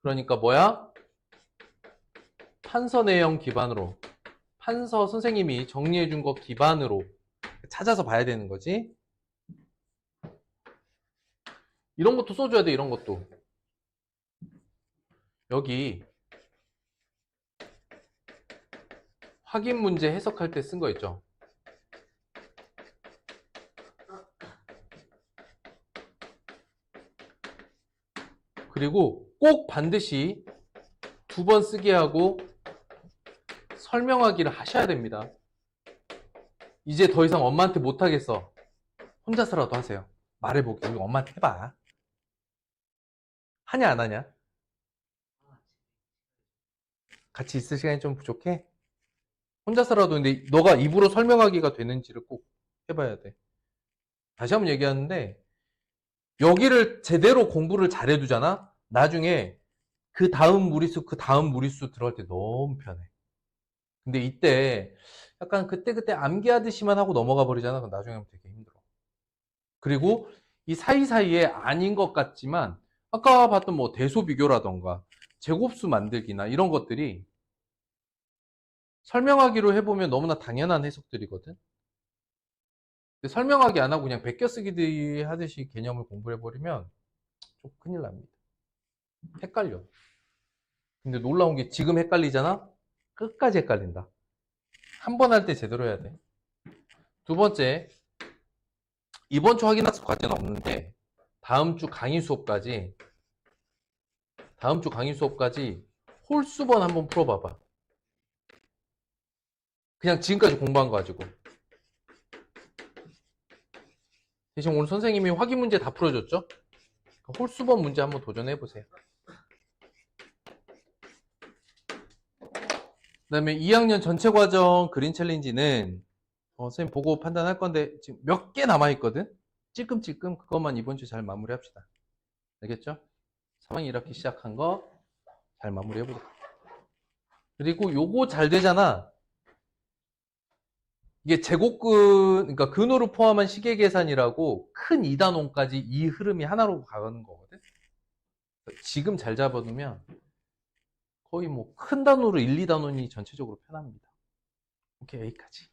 그러니까 뭐야? 판서 내용 기반으로 판서 선생님이 정리해준 거 기반으로 찾아서 봐야 되는 거지. 이런 것도 써줘야 돼. 이런 것도. 여기 확인 문제 해석할 때 쓴 거 있죠. 그리고 꼭 반드시 2번 쓰게 하고 설명하기를 하셔야 됩니다. 이제 더 이상 엄마한테 못하겠어. 혼자서라도 하세요. 말해보기. 우리 엄마한테 해봐. 하냐 안 하냐? 같이 있을 시간이 좀 부족해? 혼자서라도 근데 너가 입으로 설명하기가 되는지를 꼭 해봐야 돼. 다시 한번 얘기하는데 여기를 제대로 공부를 잘해두잖아? 나중에 그 다음 무리수 들어갈 때 너무 편해. 근데 이때 약간 그때 암기하듯이만 하고 넘어가 버리잖아. 그럼 나중에 하면 되게 힘들어. 그리고 이 사이사이에 아닌 것 같지만 아까 봤던 뭐 대소 비교라던가 제곱수 만들기나 이런 것들이 설명하기로 해보면 너무나 당연한 해석들이거든. 근데 설명하기 안 하고 그냥 베껴쓰기 하듯이 개념을 공부해버리면 좀 큰일 납니다. 헷갈려. 근데 놀라운 게 지금 헷갈리잖아? 끝까지 헷갈린다. 한 번 할 때 제대로 해야 돼. 두 번째, 이번 주 확인학습 과제는 없는데 다음 주 강의 수업까지 홀수번 한번 풀어봐봐. 그냥 지금까지 공부한 거 가지고. 대신 오늘 선생님이 확인 문제 다 풀어줬죠? 홀수번 문제 한번 도전해보세요. 그다음에 2학년 전체 과정 그린 챌린지는 선생님 보고 판단할 건데 지금 몇 개 남아 있거든. 찔끔찔끔 그것만 이번 주 잘 마무리합시다. 알겠죠? 3학년 1학기 시작한 거 잘 마무리해보자. 그리고 요거 잘 되잖아. 이게 제곱근, 그러니까 근호를 포함한 시계계산이라고 큰 2단원까지 이 흐름이 하나로 가는 거거든. 지금 잘 잡아두면 거의 뭐 큰 단어로 1, 2단원이 전체적으로 편합니다. 오케이, 여기까지.